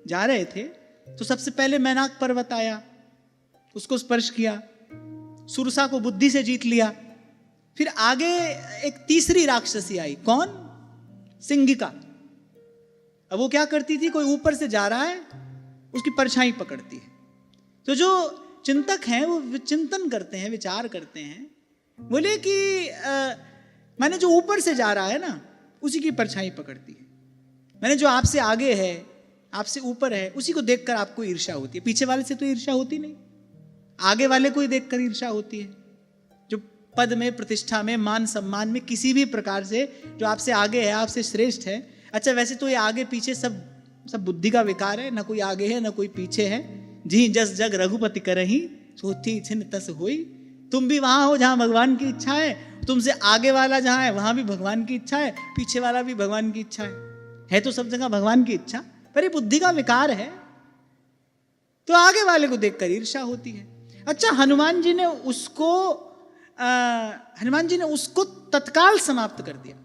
जा रहे थे तो सबसे पहले मैनाक पर्वत आया, उसको स्पर्श किया, सुरसा को बुद्धि से जीत लिया। फिर आगे एक तीसरी राक्षसी आई, कौन? सिंगिका। अब वो क्या करती थी, कोई ऊपर से जा रहा है उसकी परछाई पकड़ती है। तो जो चिंतक हैं वो चिंतन करते हैं, विचार करते हैं, बोले कि मैंने जो ऊपर से जा रहा है ना उसी की परछाई पकड़ती है, मैंने जो आपसे आगे है, आपसे ऊपर है, उसी को देखकर आपको ईर्ष्या होती है। पीछे वाले से तो ईर्ष्या होती नहीं, आगे वाले को ही देखकर ईर्ष्या होती है। जो पद में, प्रतिष्ठा में, मान सम्मान में, किसी भी प्रकार से जो आपसे आगे है, आपसे श्रेष्ठ है। अच्छा, वैसे तो ये आगे पीछे सब बुद्धि का विकार है, ना कोई आगे है ना कोई पीछे है। जी जस जग रघुपति करही सोची छिन्न तस होई। तुम भी वहां हो जहां भगवान की इच्छा है, तुमसे आगे वाला जहां है वहां भी भगवान की इच्छा है, पीछे वाला भी भगवान की इच्छा है तो सब जगह भगवान की इच्छा, पर ये बुद्धि का विकार है तो आगे वाले को देखकर ईर्ष्या होती है। अच्छा, हनुमान जी ने उसको तत्काल समाप्त कर दिया।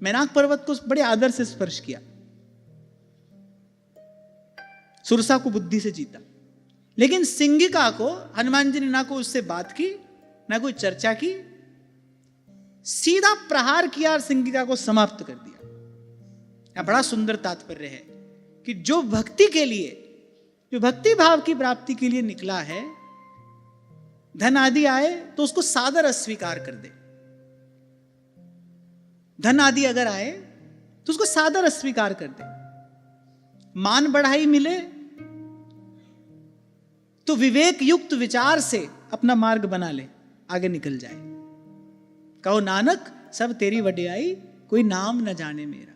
मैनाक पर्वत को बड़े आदर से स्पर्श किया, सुरसा को बुद्धि से जीता। लेकिन सिंगिका को हनुमान जी ने ना को उससे बात की, ना कोई चर्चा की, सीधा प्रहार किया और सिंगिका को समाप्त कर दिया। यह बड़ा सुंदर तात्पर्य है कि जो भक्ति के लिए, जो भक्ति भाव की प्राप्ति के लिए निकला है, धन आदि आए तो उसको सादर अस्वीकार कर दे। धन आदि अगर आए तो उसको सादर अस्वीकार कर दे। मान बढ़ाई मिले तो विवेक युक्त विचार से अपना मार्ग बना ले, आगे निकल जाए। कहो नानक सब तेरी वड्याई, कोई नाम न जाने मेरा।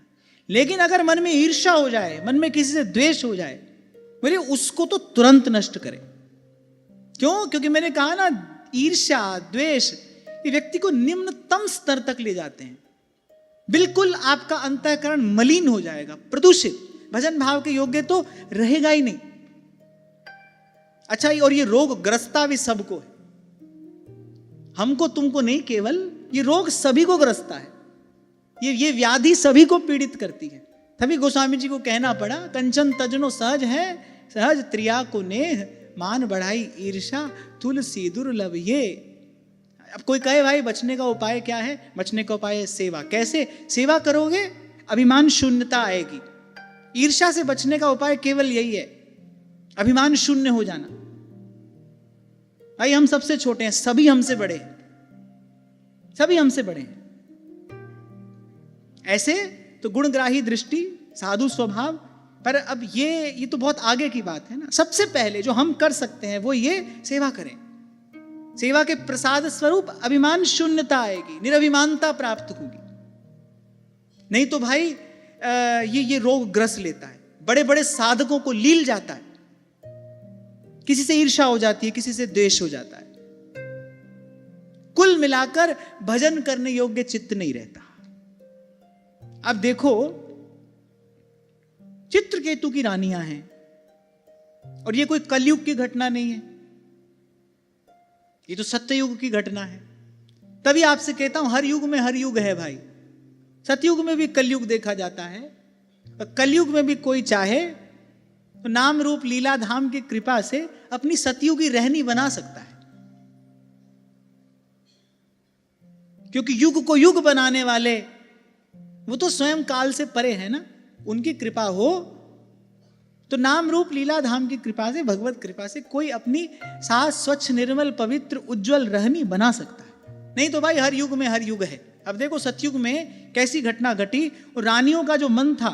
लेकिन अगर मन में ईर्ष्या हो जाए, मन में किसी से द्वेष हो जाए, बोले उसको तो तुरंत नष्ट करें। क्यों? क्योंकि मैंने कहा ना, ईर्ष्या द्वेष ये व्यक्ति को निम्नतम स्तर तक ले जाते हैं। बिल्कुल आपका अंतःकरण मलिन हो जाएगा, प्रदूषित, भजन भाव के योग्य तो रहेगा ही नहीं। अच्छा, और ये रोग ग्रस्ता भी सबको है, हमको तुमको नहीं, केवल ये रोग सभी को ग्रस्ता है। ये व्याधि सभी को पीड़ित करती है। तभी गोस्वामी जी को कहना पड़ा, कंचन तजनो सहज है, सहज त्रिया को नेह, मान बढ़ाई ईर्षा तुलसी दुर्लभ ये। अब कोई कहे भाई बचने का उपाय क्या है? बचने का उपाय है सेवा। कैसे सेवा करोगे? अभिमान शून्यता आएगी। ईर्ष्या से बचने का उपाय केवल यही है, अभिमान शून्य हो जाना। भाई हम सबसे छोटे हैं, सभी हमसे बड़े हैं, सभी हमसे बड़े हैं। ऐसे तो गुणग्राही दृष्टि, साधु स्वभाव। पर अब ये तो बहुत आगे की बात है ना। सबसे पहले जो हम कर सकते हैं वो ये, सेवा करें। सेवा के प्रसाद स्वरूप अभिमान शून्यता आएगी, निरभिमानता प्राप्त होगी। नहीं तो भाई ये रोग ग्रस लेता है, बड़े बड़े साधकों को लील जाता है। किसी से ईर्ष्या हो जाती है, किसी से द्वेष हो जाता है। कुल मिलाकर भजन करने योग्य चित्त नहीं रहता। अब देखो, चित्रकेतु की रानियां हैं, और ये कोई कलयुग की घटना नहीं है, ये तो सत्ययुग की घटना है। तभी आपसे कहता हूं, हर युग में हर युग है भाई। सतयुग में भी कलयुग देखा जाता है, और कलयुग में भी कोई चाहे तो नाम रूप लीला धाम की कृपा से अपनी सतयुगी रहनी बना सकता है, क्योंकि युग को युग बनाने वाले वो तो स्वयं काल से परे है ना। उनकी कृपा हो तो नाम रूप लीला धाम की कृपा से, भगवत कृपा से कोई अपनी साफ स्वच्छ निर्मल पवित्र उज्जवल रहनी बना सकता है। नहीं तो भाई हर युग में हर युग है। अब देखो सतयुग में कैसी घटना घटी, और रानियों का जो मन था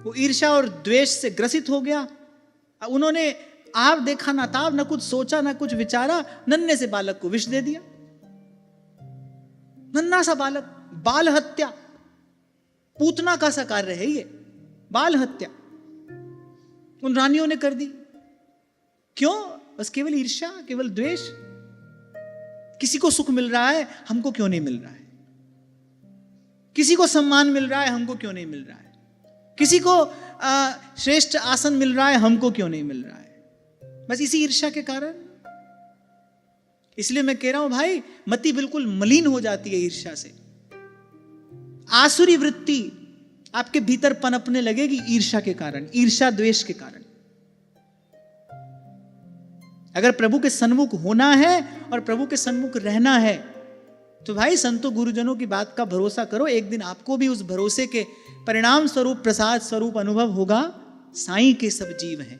वो ईर्ष्या और द्वेष से ग्रसित हो गया। उन्होंने आप देखा ना ताब, ना कुछ सोचा ना कुछ विचारा, नन्हे से बालक को विष दे दिया। नन्हा सा बालक, बाल हत्या, पूतना का सा कार्य है ये, बाल हत्या उन रानियों ने कर दी। क्यों? बस केवल ईर्ष्या, केवल द्वेष। किसी को सुख मिल रहा है, हमको क्यों नहीं मिल रहा है? किसी को सम्मान मिल रहा है, हमको क्यों नहीं मिल रहा है? किसी को श्रेष्ठ आसन मिल रहा है, हमको क्यों नहीं मिल रहा है? बस इसी ईर्ष्या के कारण। इसलिए मैं कह रहा हूं भाई, मति बिल्कुल मलिन हो जाती है ईर्ष्या से। आसुरी वृत्ति आपके भीतर पनपने लगेगी ईर्ष्या के कारण, ईर्ष्या द्वेष के कारण। अगर प्रभु के सन्मुख होना है और प्रभु के सन्मुख रहना है तो भाई संतों गुरुजनों की बात का भरोसा करो। एक दिन आपको भी उस भरोसे के परिणाम स्वरूप, प्रसाद स्वरूप अनुभव होगा, साईं के सब जीव हैं।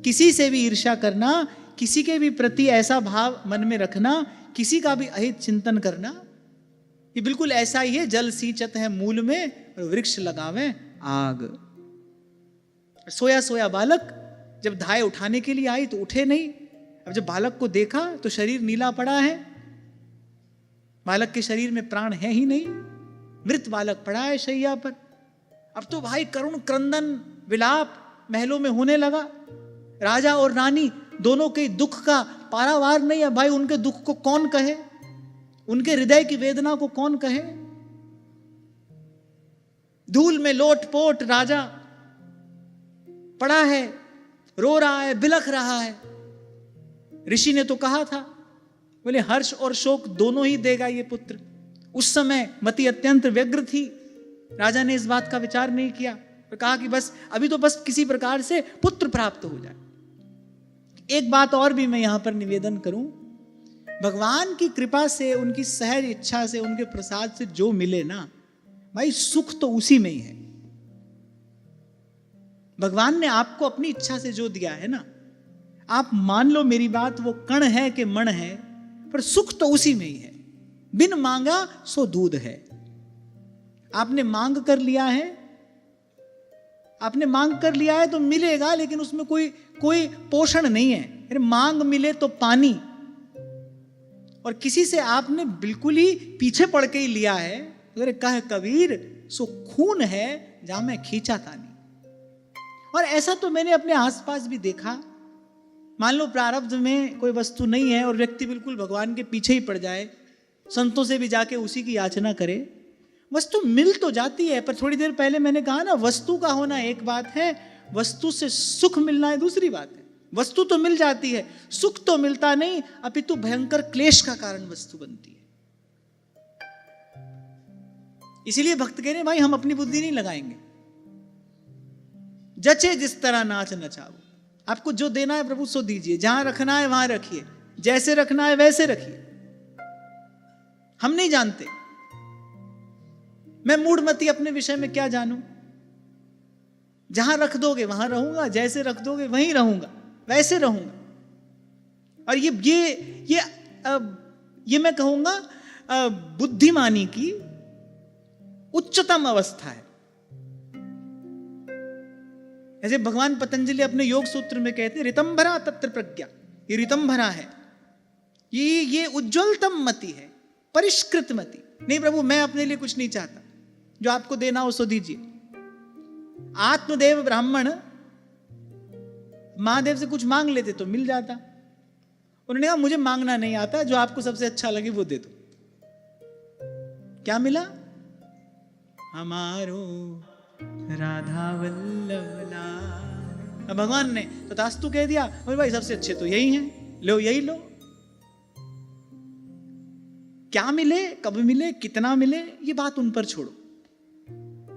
किसी से भी ईर्ष्या करना, किसी के भी प्रति ऐसा भाव मन में रखना, किसी का भी अहित चिंतन करना, ये बिल्कुल ऐसा ही है जल सींचत है मूल में और वृक्ष लगावे आग। सोया सोया बालक जब धाय उठाने के लिए आई तो उठे नहीं। अब जब बालक को देखा तो शरीर नीला पड़ा है, बालक के शरीर में प्राण है ही नहीं, मृत बालक पड़ा है शैया पर। अब तो भाई करुण क्रंदन विलाप महलों में होने लगा। राजा और रानी दोनों के दुख का पारावार नहीं है भाई। उनके दुख को कौन कहे, उनके हृदय की वेदना को कौन कहे। धूल में लोटपोट राजा पड़ा है, रो रहा है, बिलख रहा है। ऋषि ने तो कहा था, बोले हर्ष और शोक दोनों ही देगा ये पुत्र। उस समय मति अत्यंत व्यग्र थी, राजा ने इस बात का विचार नहीं किया और कहा कि बस अभी तो बस किसी प्रकार से पुत्र प्राप्त हो जाए। एक बात और भी मैं यहां पर निवेदन करूं, भगवान की कृपा से, उनकी सहज इच्छा से, उनके प्रसाद से जो मिले ना भाई, सुख तो उसी में ही है। भगवान ने आपको अपनी इच्छा से जो दिया है ना, आप मान लो मेरी बात, वो कण है कि मण है, पर सुख तो उसी में ही है। बिन मांगा सो दूध है। आपने मांग कर लिया है, आपने मांग कर लिया है तो मिलेगा, लेकिन उसमें कोई पोषण नहीं है। अरे मांग मिले तो पानी, और किसी से आपने बिल्कुल ही पीछे पड़ के ही लिया है। अगर कह कबीर सो खून है जहां मैं खींचा तानी। और ऐसा तो मैंने अपने आसपास भी देखा। मान लो प्रारब्ध में कोई वस्तु नहीं है और व्यक्ति बिल्कुल भगवान के पीछे ही पड़ जाए, संतों से भी जाके उसी की याचना करे, वस्तु मिल तो जाती है। पर थोड़ी देर पहले मैंने कहा ना, वस्तु का होना एक बात है, वस्तु से सुख मिलना है दूसरी बात है। वस्तु तो मिल जाती है, सुख तो मिलता नहीं, अपितु भयंकर क्लेश का कारण वस्तु बनती है। इसीलिए भक्त कह रहे भाई हम अपनी बुद्धि नहीं लगाएंगे, जचे जिस तरह नाच नचाओ। आपको जो देना है प्रभु सो दीजिए, जहां रखना है वहां रखिए, जैसे रखना है वैसे रखिए। हम नहीं जानते, मैं मूढ़मती अपने विषय में क्या जानूं। जहां रख दोगे वहां रहूंगा, जैसे रख दोगे वहीं रहूंगा, वैसे रहूंगा। और ये मैं कहूंगा बुद्धिमानी की उच्चतम अवस्था है। ऐसे भगवान पतंजलि अपने योग सूत्र में कहते हैं, ऋतंभरा तत्र प्रज्ञा। ये ऋतंभरा है, ये उज्ज्वलतम मति है, परिष्कृत मति। नहीं प्रभु मैं अपने लिए कुछ नहीं चाहता, जो आपको देना हो सो दीजिए। आत्मदेव ब्राह्मण महादेव से कुछ मांग लेते तो मिल जाता। उन्होंने कहा मुझे मांगना नहीं आता, जो आपको सबसे अच्छा लगे वो दे दो। क्या मिला? हमारो राधा वल्लभ लाल। अब भगवान ने तो तास्तु कह दिया, भाई सबसे अच्छे तो यही हैं, लो यही लो। क्या मिले, कब मिले, कितना मिले, ये बात उन पर छोड़ो।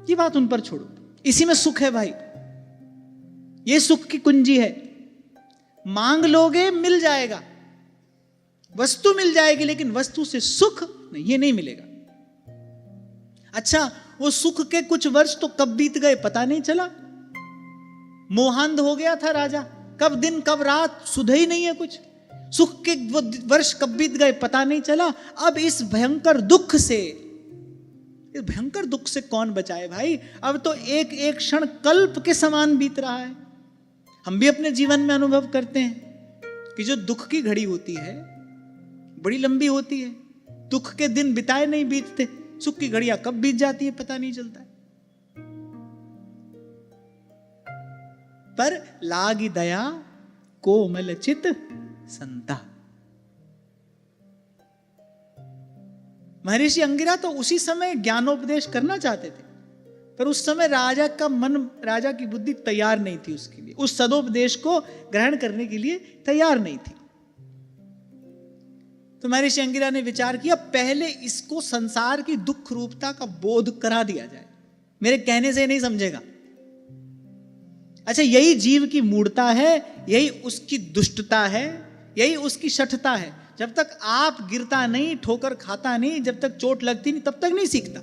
ये बात उन पर छोड़ो, इसी में सुख है भाई, ये सुख की कुंजी है। मांग लोगे मिल जाएगा, वस्तु मिल जाएगी, लेकिन वस्तु से सुख नहीं, ये नहीं मिलेगा। अच्छा, वो सुख के कुछ वर्ष तो कब बीत गए पता नहीं चला, मोहांध हो गया था राजा, कब दिन कब रात सुधे ही नहीं है कुछ, सुख के वो वर्ष कब बीत गए पता नहीं चला। अब इस भयंकर दुख से, इस भयंकर दुख से कौन बचाए भाई? अब तो एक एक क्षण कल्प के समान बीत रहा है। हम भी अपने जीवन में अनुभव करते हैं कि जो दुख की घड़ी होती है बड़ी लंबी होती है, दुख के दिन बिताए नहीं बीतते, सुख की घड़ियां कब बीत जाती है पता नहीं चलता है। पर लागी दया कोमल चित संता। महर्षि अंगिरा तो उसी समय ज्ञानोपदेश करना चाहते थे, पर उस समय राजा का मन, राजा की बुद्धि तैयार नहीं थी उसके लिए, उस सदोपदेश को ग्रहण करने के लिए तैयार नहीं थी। तो महर्षि अंगिरा ने विचार किया, पहले इसको संसार की दुख रूपता का बोध करा दिया जाए, मेरे कहने से नहीं समझेगा। अच्छा, यही जीव की मूढ़ता है, यही उसकी दुष्टता है, यही उसकी शठता है। जब तक आप गिरता नहीं, ठोकर खाता नहीं, जब तक चोट लगती नहीं, तब तक नहीं सीखता।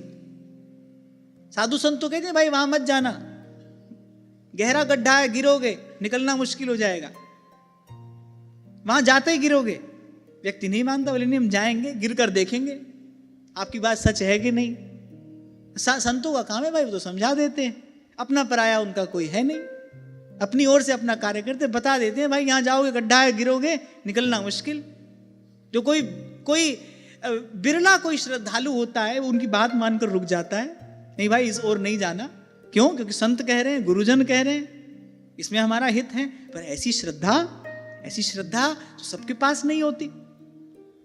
साधु संत तो कहते हैं भाई वहां मत जाना, गहरा गड्ढा है, गिरोगे, निकलना मुश्किल हो जाएगा, वहां जाते ही गिरोगे। व्यक्ति नहीं मानता, बोले नहीं हम जाएंगे, गिर कर देखेंगे आपकी बात सच है कि नहीं। संतों का काम है भाई, वो तो समझा देते हैं, अपना पराया उनका कोई है नहीं, अपनी ओर से अपना कार्य करते, बता देते हैं भाई यहां जाओगे गड्ढा है, गिरोगे, निकलना मुश्किल। जो कोई बिरला कोई श्रद्धालु होता है, उनकी बात मानकर रुक जाता है, नहीं भाई इस ओर नहीं जाना। क्यों? क्योंकि संत कह रहे हैं, गुरुजन कह रहे हैं, इसमें हमारा हित है। पर ऐसी श्रद्धा तो सबके पास नहीं होती।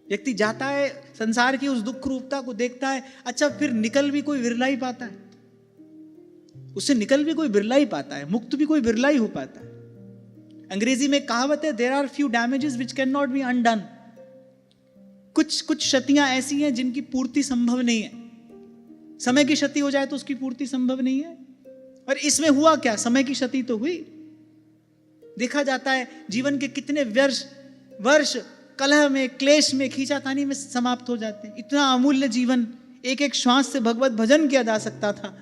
व्यक्ति जाता है, संसार की उस दुख रूपता को देखता है, अच्छा फिर निकल भी कोई विरला ही पाता है, उससे निकल भी कोई बिरला ही पाता है, मुक्त भी कोई बिरला ही हो पाता है। अंग्रेजी में कहावत है, there are few damages which can not be undone. कुछ क्षतियां ऐसी हैं जिनकी पूर्ति संभव नहीं है। समय की क्षति हो जाए तो उसकी पूर्ति संभव नहीं है, और इसमें हुआ क्या, समय की क्षति तो हुई। देखा जाता है जीवन के कितने वर्ष कलह में, क्लेश में, खींचातानी में समाप्त हो जाते हैं। इतना अमूल्य जीवन, एक एक श्वास से भगवत भजन किया जा सकता था,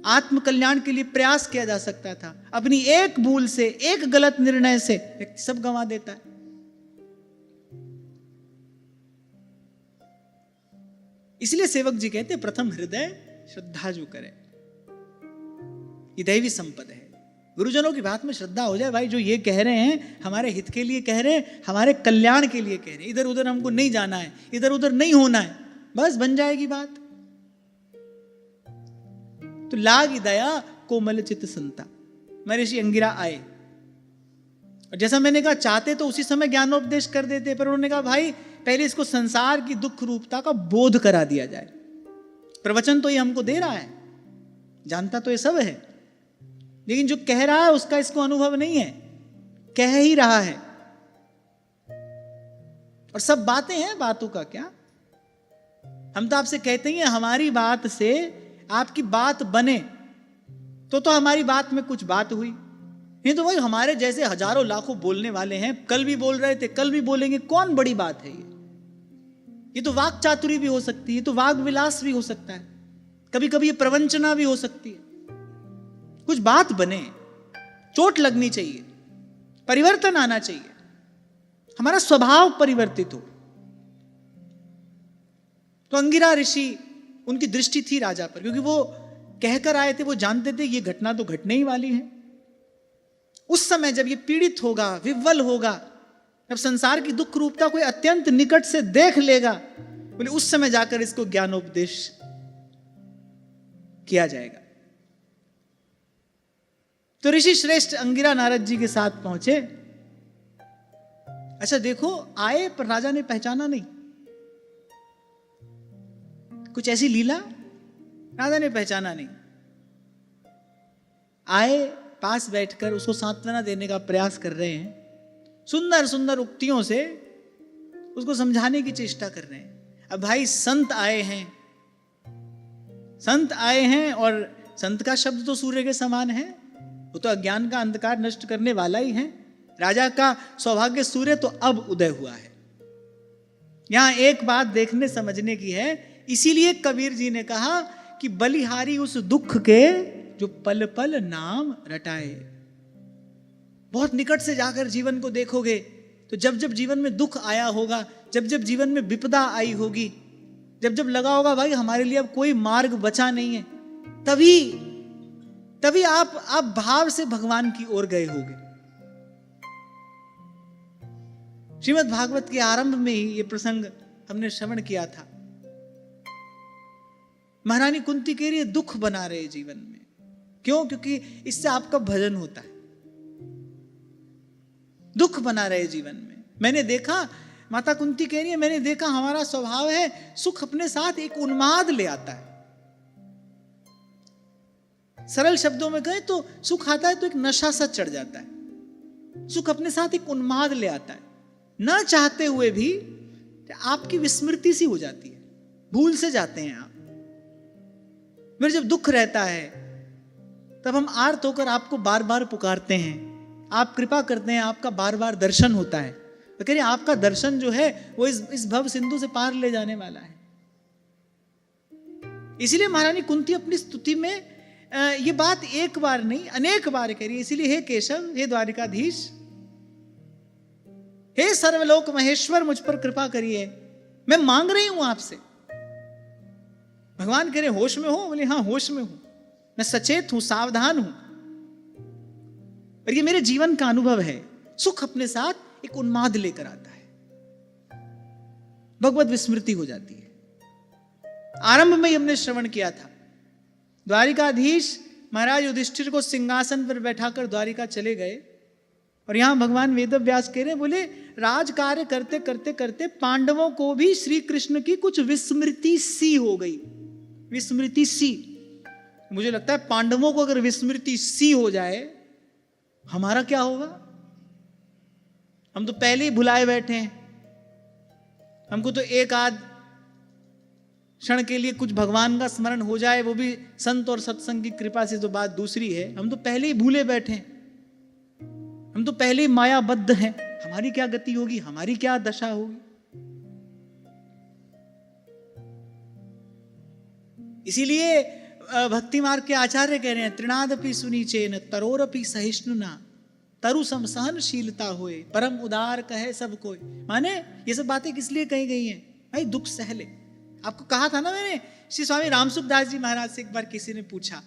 आत्म कल्याण के लिए प्रयास किया जा सकता था। अपनी एक भूल से, एक गलत निर्णय से व्यक्ति सब गंवा देता है। इसलिए सेवक जी कहते प्रथम हृदय श्रद्धा जो करे, ये दैवी संपद है। गुरुजनों की बात में श्रद्धा हो जाए भाई, जो ये कह रहे हैं हमारे हित के लिए कह रहे हैं, हमारे कल्याण के लिए कह रहे हैं, इधर उधर हमको नहीं जाना है, इधर उधर नहीं होना है, बस बन जाएगी बात। तो लागी दया कोमल चित संता। महर्षि अंगिरा आए, और जैसा मैंने कहा चाहते तो उसी समय ज्ञानोपदेश कर देते, पर उन्होंने कहा भाई पहले इसको संसार की दुख रूपता का बोध करा दिया जाए। प्रवचन तो ये हमको दे रहा है, जानता तो ये सब है, लेकिन जो कह रहा है उसका इसको अनुभव नहीं है, कह ही रहा है, और सब बातें हैं, बातों का क्या। हम तो आपसे कहते ही हैं हमारी बात से आपकी बात बने तो हमारी बात में कुछ बात हुई, नहीं तो भाई हमारे जैसे हजारों लाखों बोलने वाले हैं, कल भी बोल रहे थे, कल भी बोलेंगे, कौन बड़ी बात है ये तो वाक चातुरी भी हो सकती है, तो वाग विलास भी हो सकता है, कभी कभी ये प्रवंचना भी हो सकती है। कुछ बात बने, चोट लगनी चाहिए, परिवर्तन आना चाहिए, हमारा स्वभाव परिवर्तित हो। तो अंगिरा ऋषि, उनकी दृष्टि थी राजा पर, क्योंकि वो कहकर आए थे, वो जानते थे ये घटना तो घटने ही वाली है। उस समय जब ये पीड़ित होगा, विह्वल होगा, जब संसार की दुख रूपता कोई अत्यंत निकट से देख लेगा, बोले उस समय जाकर इसको ज्ञानोपदेश किया जाएगा। तो ऋषि श्रेष्ठ अंगिरा नारद जी के साथ पहुंचे। अच्छा देखो, आए पर राजा ने पहचाना नहीं, कुछ ऐसी लीला, राजा ने पहचाना नहीं। आए, पास बैठकर उसको सांत्वना देने का प्रयास कर रहे हैं, सुंदर सुंदर उक्तियों से उसको समझाने की चेष्टा कर रहे हैं। अब भाई संत आए हैं, संत आए हैं, और संत का शब्द तो सूर्य के समान है, वो तो अज्ञान का अंधकार नष्ट करने वाला ही है। राजा का सौभाग्य सूर्य तो अब उदय हुआ है। यहां एक बात देखने समझने की है, इसीलिए कबीर जी ने कहा कि बलिहारी उस दुख के जो पल पल नाम रटाए। बहुत निकट से जाकर जीवन को देखोगे तो जब जब जीवन में दुख आया होगा, जब जब जीवन में विपदा आई होगी, जब जब लगा होगा भाई हमारे लिए अब कोई मार्ग बचा नहीं है, तभी आप भाव से भगवान की ओर गए होगे। श्रीमद् भागवत के आरंभ में ही ये प्रसंग हमने श्रवण किया था। महारानी कुंती कह रही है दुख बना रहे जीवन में। क्यों? क्योंकि इससे आपका भजन होता है। दुख बना रहे जीवन में। मैंने देखा, माता कुंती कह रही है, मैंने देखा हमारा स्वभाव है सुख अपने साथ एक उन्माद ले आता है। सरल शब्दों में कहें तो सुख आता है तो एक नशा सा चढ़ जाता है। सुख अपने साथ एक उन्माद ले आता है, ना चाहते हुए भी आपकी विस्मृति सी हो जाती है, भूल से जाते हैं आप। फिर जब दुख रहता है तब हम आर्त होकर आपको बार बार पुकारते हैं, आप कृपा करते हैं, आपका बार बार दर्शन होता है। तो कह रहे आपका दर्शन जो है वो इस भव सिंधु से पार ले जाने वाला है। इसीलिए महारानी कुंती अपनी स्तुति में ये बात एक बार नहीं अनेक बार कह रही है। इसीलिए हे केशव, हे द्वारिकाधीश, हे सर्वलोक महेश्वर, मुझ पर कृपा करिए, मैं मांग रही हूं आपसे। भगवान कह रहे होश में हो? बोले हाँ होश में हूं, मैं सचेत हूं, सावधान हूं। और ये मेरे जीवन का अनुभव है, सुख अपने साथ एक उन्माद लेकर आता है, भगवत विस्मृति हो जाती है। आरंभ में ही हमने श्रवण किया था, द्वारिकाधीश महाराज युधिष्ठिर को सिंहासन पर बैठाकर द्वारिका चले गए। और यहां भगवान वेदव्यास कह रहे, बोले राज कार्य करते करते करते पांडवों को भी श्री कृष्ण की कुछ विस्मृति सी हो गई। विस्मृति सी, मुझे लगता है पांडवों को अगर विस्मृति सी हो जाए, हमारा क्या होगा? हम तो पहले ही भुलाए बैठे हैं। हमको तो एक आध क्षण के लिए कुछ भगवान का स्मरण हो जाए, वो भी संत और सत्संग की कृपा से, तो बात दूसरी है। हम तो पहले ही भूले बैठे हैं, हम तो पहले ही मायाबद्ध हैं। हमारी क्या गति होगी, हमारी क्या दशा होगी? इसीलिए भक्ति मार्ग के आचार्य कह रहे हैं, तृणादपि सुनीचेन तरोरपि सहिष्णुना तरु समसहनशीलता होए परम उदार कहे सब कोई। माने ये सब बातें किस लिए कही गई हैं? भाई दुख सह ले। आपको कहा था ना मैंने, श्री स्वामी रामसुखदास जी महाराज से एक बार किसी ने पूछा,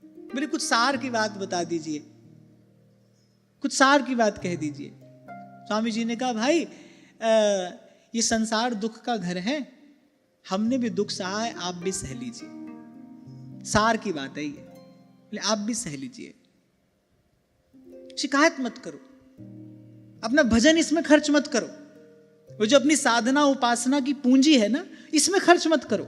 बोले कुछ सार की बात बता दीजिए, कुछ सार की बात कह दीजिए। स्वामी जी ने कहा, भाई ये संसार दुख का घर है, हमने भी दुख सहा है, आप भी सह लीजिए। सार की बात है ये, आप भी सह लीजिए। शिकायत मत करो, अपना भजन इसमें खर्च मत करो, वो जो अपनी साधना उपासना की पूंजी है ना, इसमें खर्च मत करो।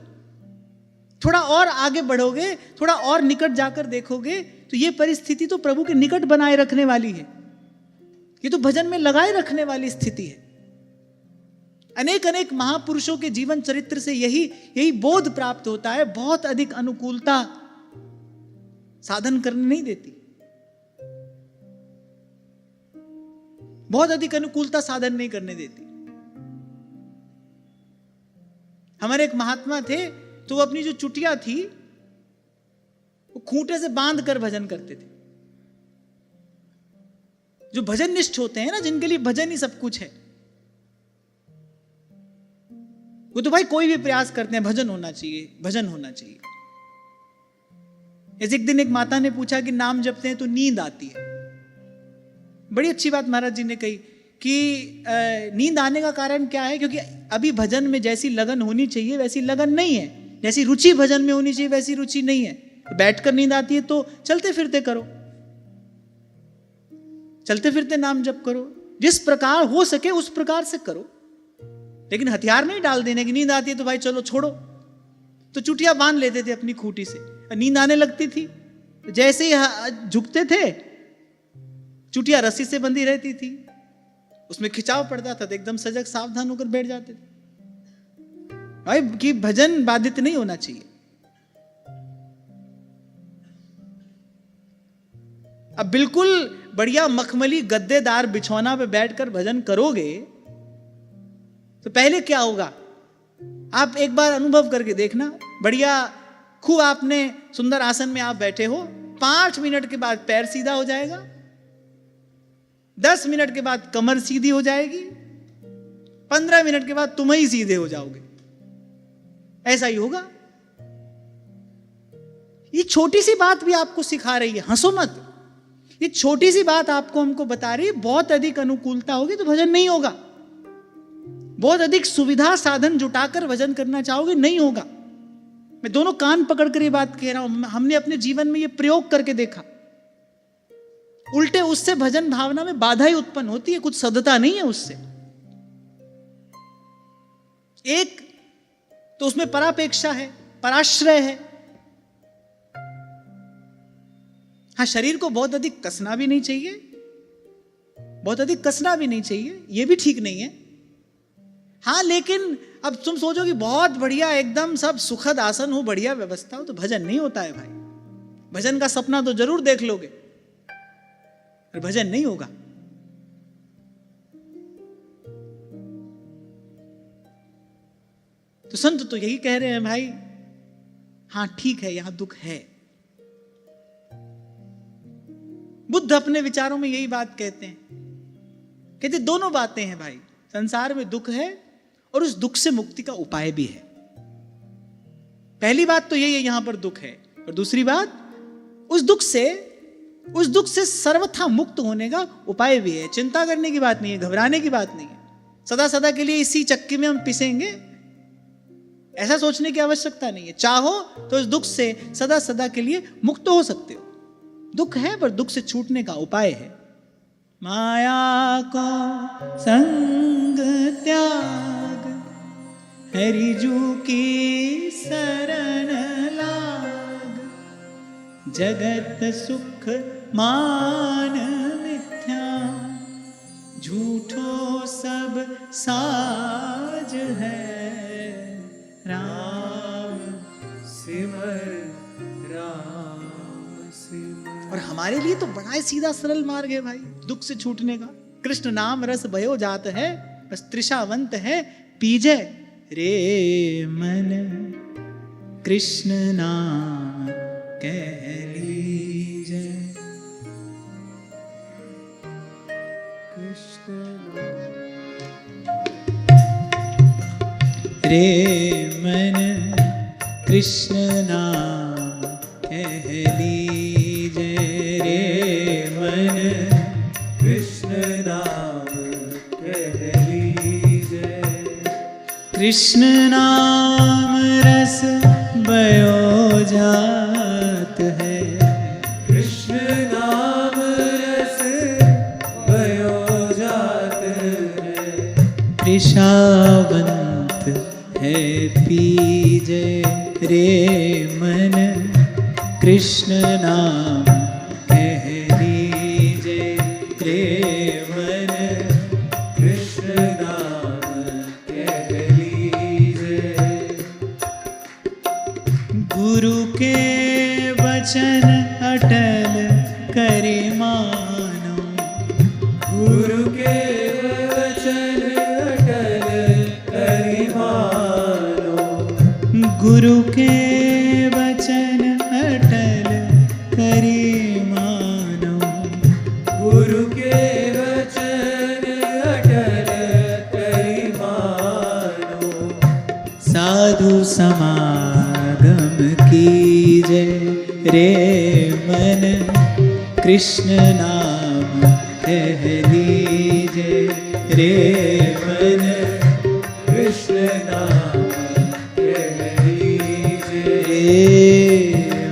थोड़ा और आगे बढ़ोगे, थोड़ा और निकट जाकर देखोगे तो ये परिस्थिति तो प्रभु के निकट बनाए रखने वाली है। ये तो भजन में लगाए रखने वाली स्थिति है। अनेक अनेक महापुरुषों के जीवन चरित्र से यही बोध प्राप्त होता है। बहुत अधिक अनुकूलता साधन करने नहीं देती, बहुत अधिक अनुकूलता साधन नहीं करने देती। हमारे एक महात्मा थे, तो वो अपनी जो चुटिया थी वो खूंटे से बांध कर भजन करते थे। जो भजन निष्ठ होते हैं ना, जिनके लिए भजन ही सब कुछ है, वो तो भाई कोई भी प्रयास करते हैं, भजन होना चाहिए, भजन होना चाहिए। ऐसे एक दिन एक माता ने पूछा कि नाम जपते हैं तो नींद आती है। बड़ी अच्छी बात महाराज जी ने कही कि नींद आने का कारण क्या है? क्योंकि अभी भजन में जैसी लगन होनी चाहिए वैसी लगन नहीं है, जैसी रुचि भजन में होनी चाहिए वैसी रुचि नहीं है। बैठकर नींद आती है तो चलते फिरते करो, चलते फिरते नाम जप करो, जिस प्रकार हो सके उस प्रकार से करो। लेकिन हथियार नहीं डाल देने की, नींद आती है तो भाई चलो छोड़ो। तो चुटिया बांध लेते थे अपनी खूंटी से, नींद आने लगती थी, जैसे ही झुकते थे चुटिया रस्सी से बंधी रहती थी, उसमें खिंचाव पड़ता था तो एकदम सजग सावधान होकर बैठ जाते थे। भाई कि भजन बाधित नहीं होना चाहिए। अब बिल्कुल बढ़िया मखमली गद्देदार बिछौना पे बैठकर भजन करोगे तो पहले क्या होगा, आप एक बार अनुभव करके देखना। बढ़िया खूब आपने सुंदर आसन में आप बैठे हो, 5 मिनट के बाद पैर सीधा हो जाएगा, 10 मिनट के बाद कमर सीधी हो जाएगी, 15 मिनट के बाद तुम ही सीधे हो जाओगे। ऐसा ही होगा। ये छोटी सी बात भी आपको सिखा रही है, हंसो मत। ये छोटी सी बात आपको हमको बता रही है, बहुत अधिक अनुकूलता होगी तो भजन नहीं होगा। बहुत अधिक सुविधा साधन जुटाकर भजन करना चाहोगे, नहीं होगा। मैं दोनों कान पकड़कर ये बात कह रहा हूं, हमने अपने जीवन में ये प्रयोग करके देखा। उल्टे उससे भजन भावना में बाधा ही उत्पन्न होती है, कुछ सदता नहीं है उससे। एक तो उसमें परापेक्षा है, पराश्रय है। हाँ, शरीर को बहुत अधिक कसना भी नहीं चाहिए, बहुत अधिक कसना भी नहीं चाहिए, यह भी ठीक नहीं है। हाँ, लेकिन अब तुम सोचो कि बहुत बढ़िया एकदम सब सुखद आसन हो, बढ़िया व्यवस्था हो, तो भजन नहीं होता है भाई। भजन का सपना तो जरूर देख लोगे, पर भजन नहीं होगा। तो संत तो यही कह रहे हैं भाई, हां ठीक है, यहां दुख है। बुद्ध अपने विचारों में यही बात कहते हैं, कहते दोनों बातें हैं भाई, संसार में दुख है और उस दुख से मुक्ति का उपाय भी है। पहली बात तो यही है, यहां पर दुख है, और दूसरी बात उस दुख से सर्वथा मुक्त होने का उपाय भी है। चिंता करने की बात नहीं है, घबराने की बात नहीं है। सदा सदा के लिए इसी चक्की में हम पिसेंगे, ऐसा सोचने की आवश्यकता नहीं है। चाहो तो इस दुख से सदा सदा के लिए मुक्त हो सकते हो। दुख है पर दुख से छूटने का उपाय है। माया को संग त्याग, हरिजू की शरण लाग, जगत सुख मान मिथ्या, झूठो सब साज है, राम सिमर राम सिमर। और हमारे लिए तो बड़ा ही सीधा सरल मार्ग है भाई दुख से छूटने का। कृष्ण नाम रस भयो जात है, बस तृषावंत है पीजे रे मन, कृष्ण नाम कह लीजे। कृष्ण रे मन कृष्ण नाम कह लीजे, रे मन कृष्ण नाम कह लीजे। कृष्ण नाम रस भयो जात है, कृष्ण नाम रस भयो जात है, तृषावंत है पीजे रे मन, कृष्ण नाम कह लीजे, रे मन कृष्ण नाम कह लीजे। गुरु के वचन अटल करे मानो, गुरु के वचन अटल करे मानो, गुरु के वचन अटल करे मानो, गुरु के वचन अटल करे मानो। साधु समागम कीजे रे मन, कृष्ण नाम कह लीजे, रे मन कृष्ण नाम कह लीजे, रे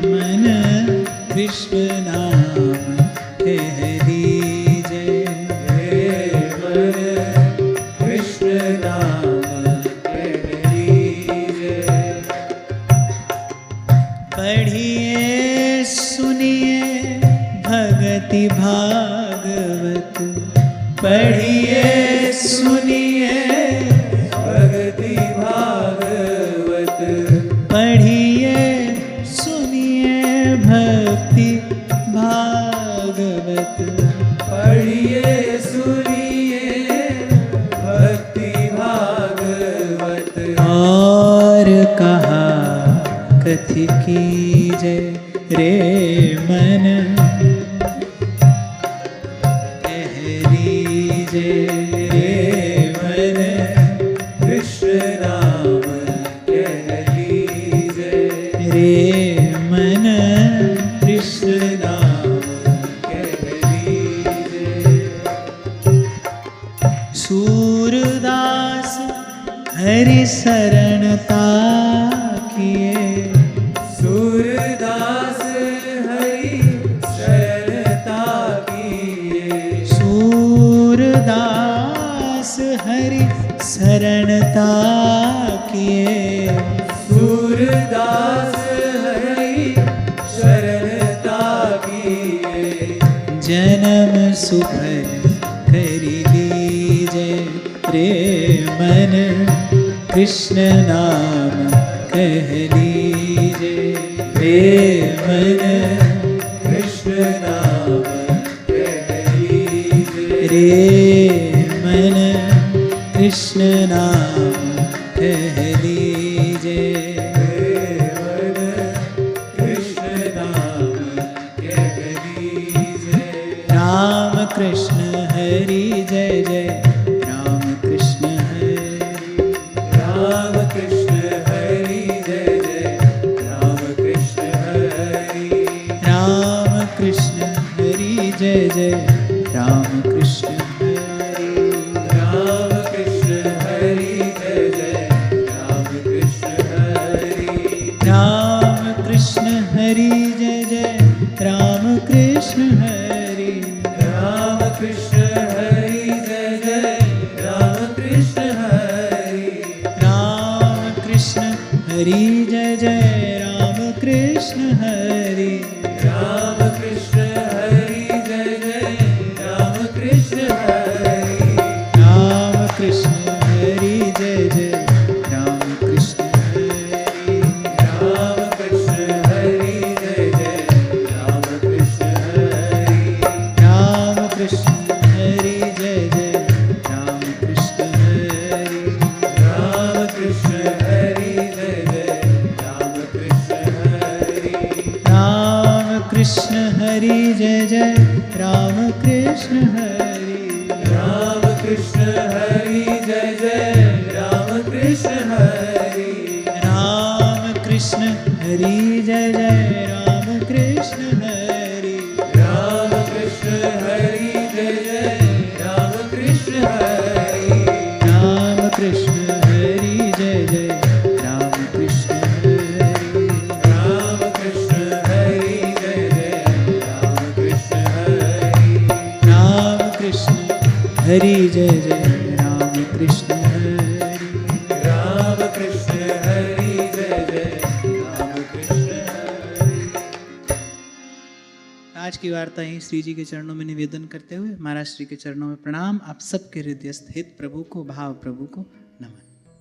मन कृष्ण नाम कह लीजे, रे मन कृष्ण नाम कह लीजे। पढ़िए सुनिए भगति भागवत, पढ़िए सुनिए भगति भागवत, पढ़िए सुनिए भक्ति भागवत, कहा कथि कीजे रे मन, कह लीजे रे मन, कृष्ण नाम कह लीजे रे मन, कृष्ण नाम कह लीजे। सूरदास हरि शरणता किए, सूरदास हरि शरणता किए, सूरदास हरि शरणता किए, सूरदास हरि शरणता किए। जन्म सुफल कर लीजे रे मन, कृष्ण नाम कह लीजे रे मन, कृष्ण नाम कह लीजे रे मन, कृष्ण नाम कह लीजे। मन, कृष्ण नाम कह लीजे। राम कृष्ण हरि जय जय, राम कृष्ण हरि, राम कृष्ण हरि जय जय, राम कृष्ण हरि, राम कृष्ण हरि जय जय, राम कृष्ण हरि, राम कृष्ण हरि जय जय, राम कृष्ण हरि, राम कृष्ण हरि जय जय, राम कृष्ण हरि, राम कृष्ण हरि जय जय, राम कृष्ण हरि, राम कृष्ण हरि जय जय, राम कृष्ण हरि, राम कृष्ण हरि जय जय, राम कृष्ण हरि, राम कृष्ण हरि जय जय, राम कृष्ण हरि, राम कृष्ण हरि जय जय, राम कृष्ण हरि, राम कृष्ण हरि जय जय, राम कृष्ण हरि, राम कृष्ण हरि जय जय, राम कृष्ण हरि, राम कृष्ण हरि जय जय, राम कृष्ण हरि, राम कृष्ण हरि जय जय, राम कृष्ण हरि, राम कृष्ण हरि जय जय, राम कृष्ण हरि, राम कृष्ण हरि जय जय, राम कृष्ण हरि, राम कृष्ण हरि जय जय, राम कृष्ण हरि, राम कृष्ण हरि जय जय, राम कृष्ण हरि, राम कृष्ण हरि जय जय, राम कृष्ण हरि। राम कृष्ण हरि जय जय, राम कृष्ण हरि। आज की वार्ता यहीं श्री जी के चरणों में निवेदन करते हुए महाराज श्री के चरणों में प्रणाम। आप सबके हृदयस्थ हित प्रभु को, भाव प्रभु को नमन।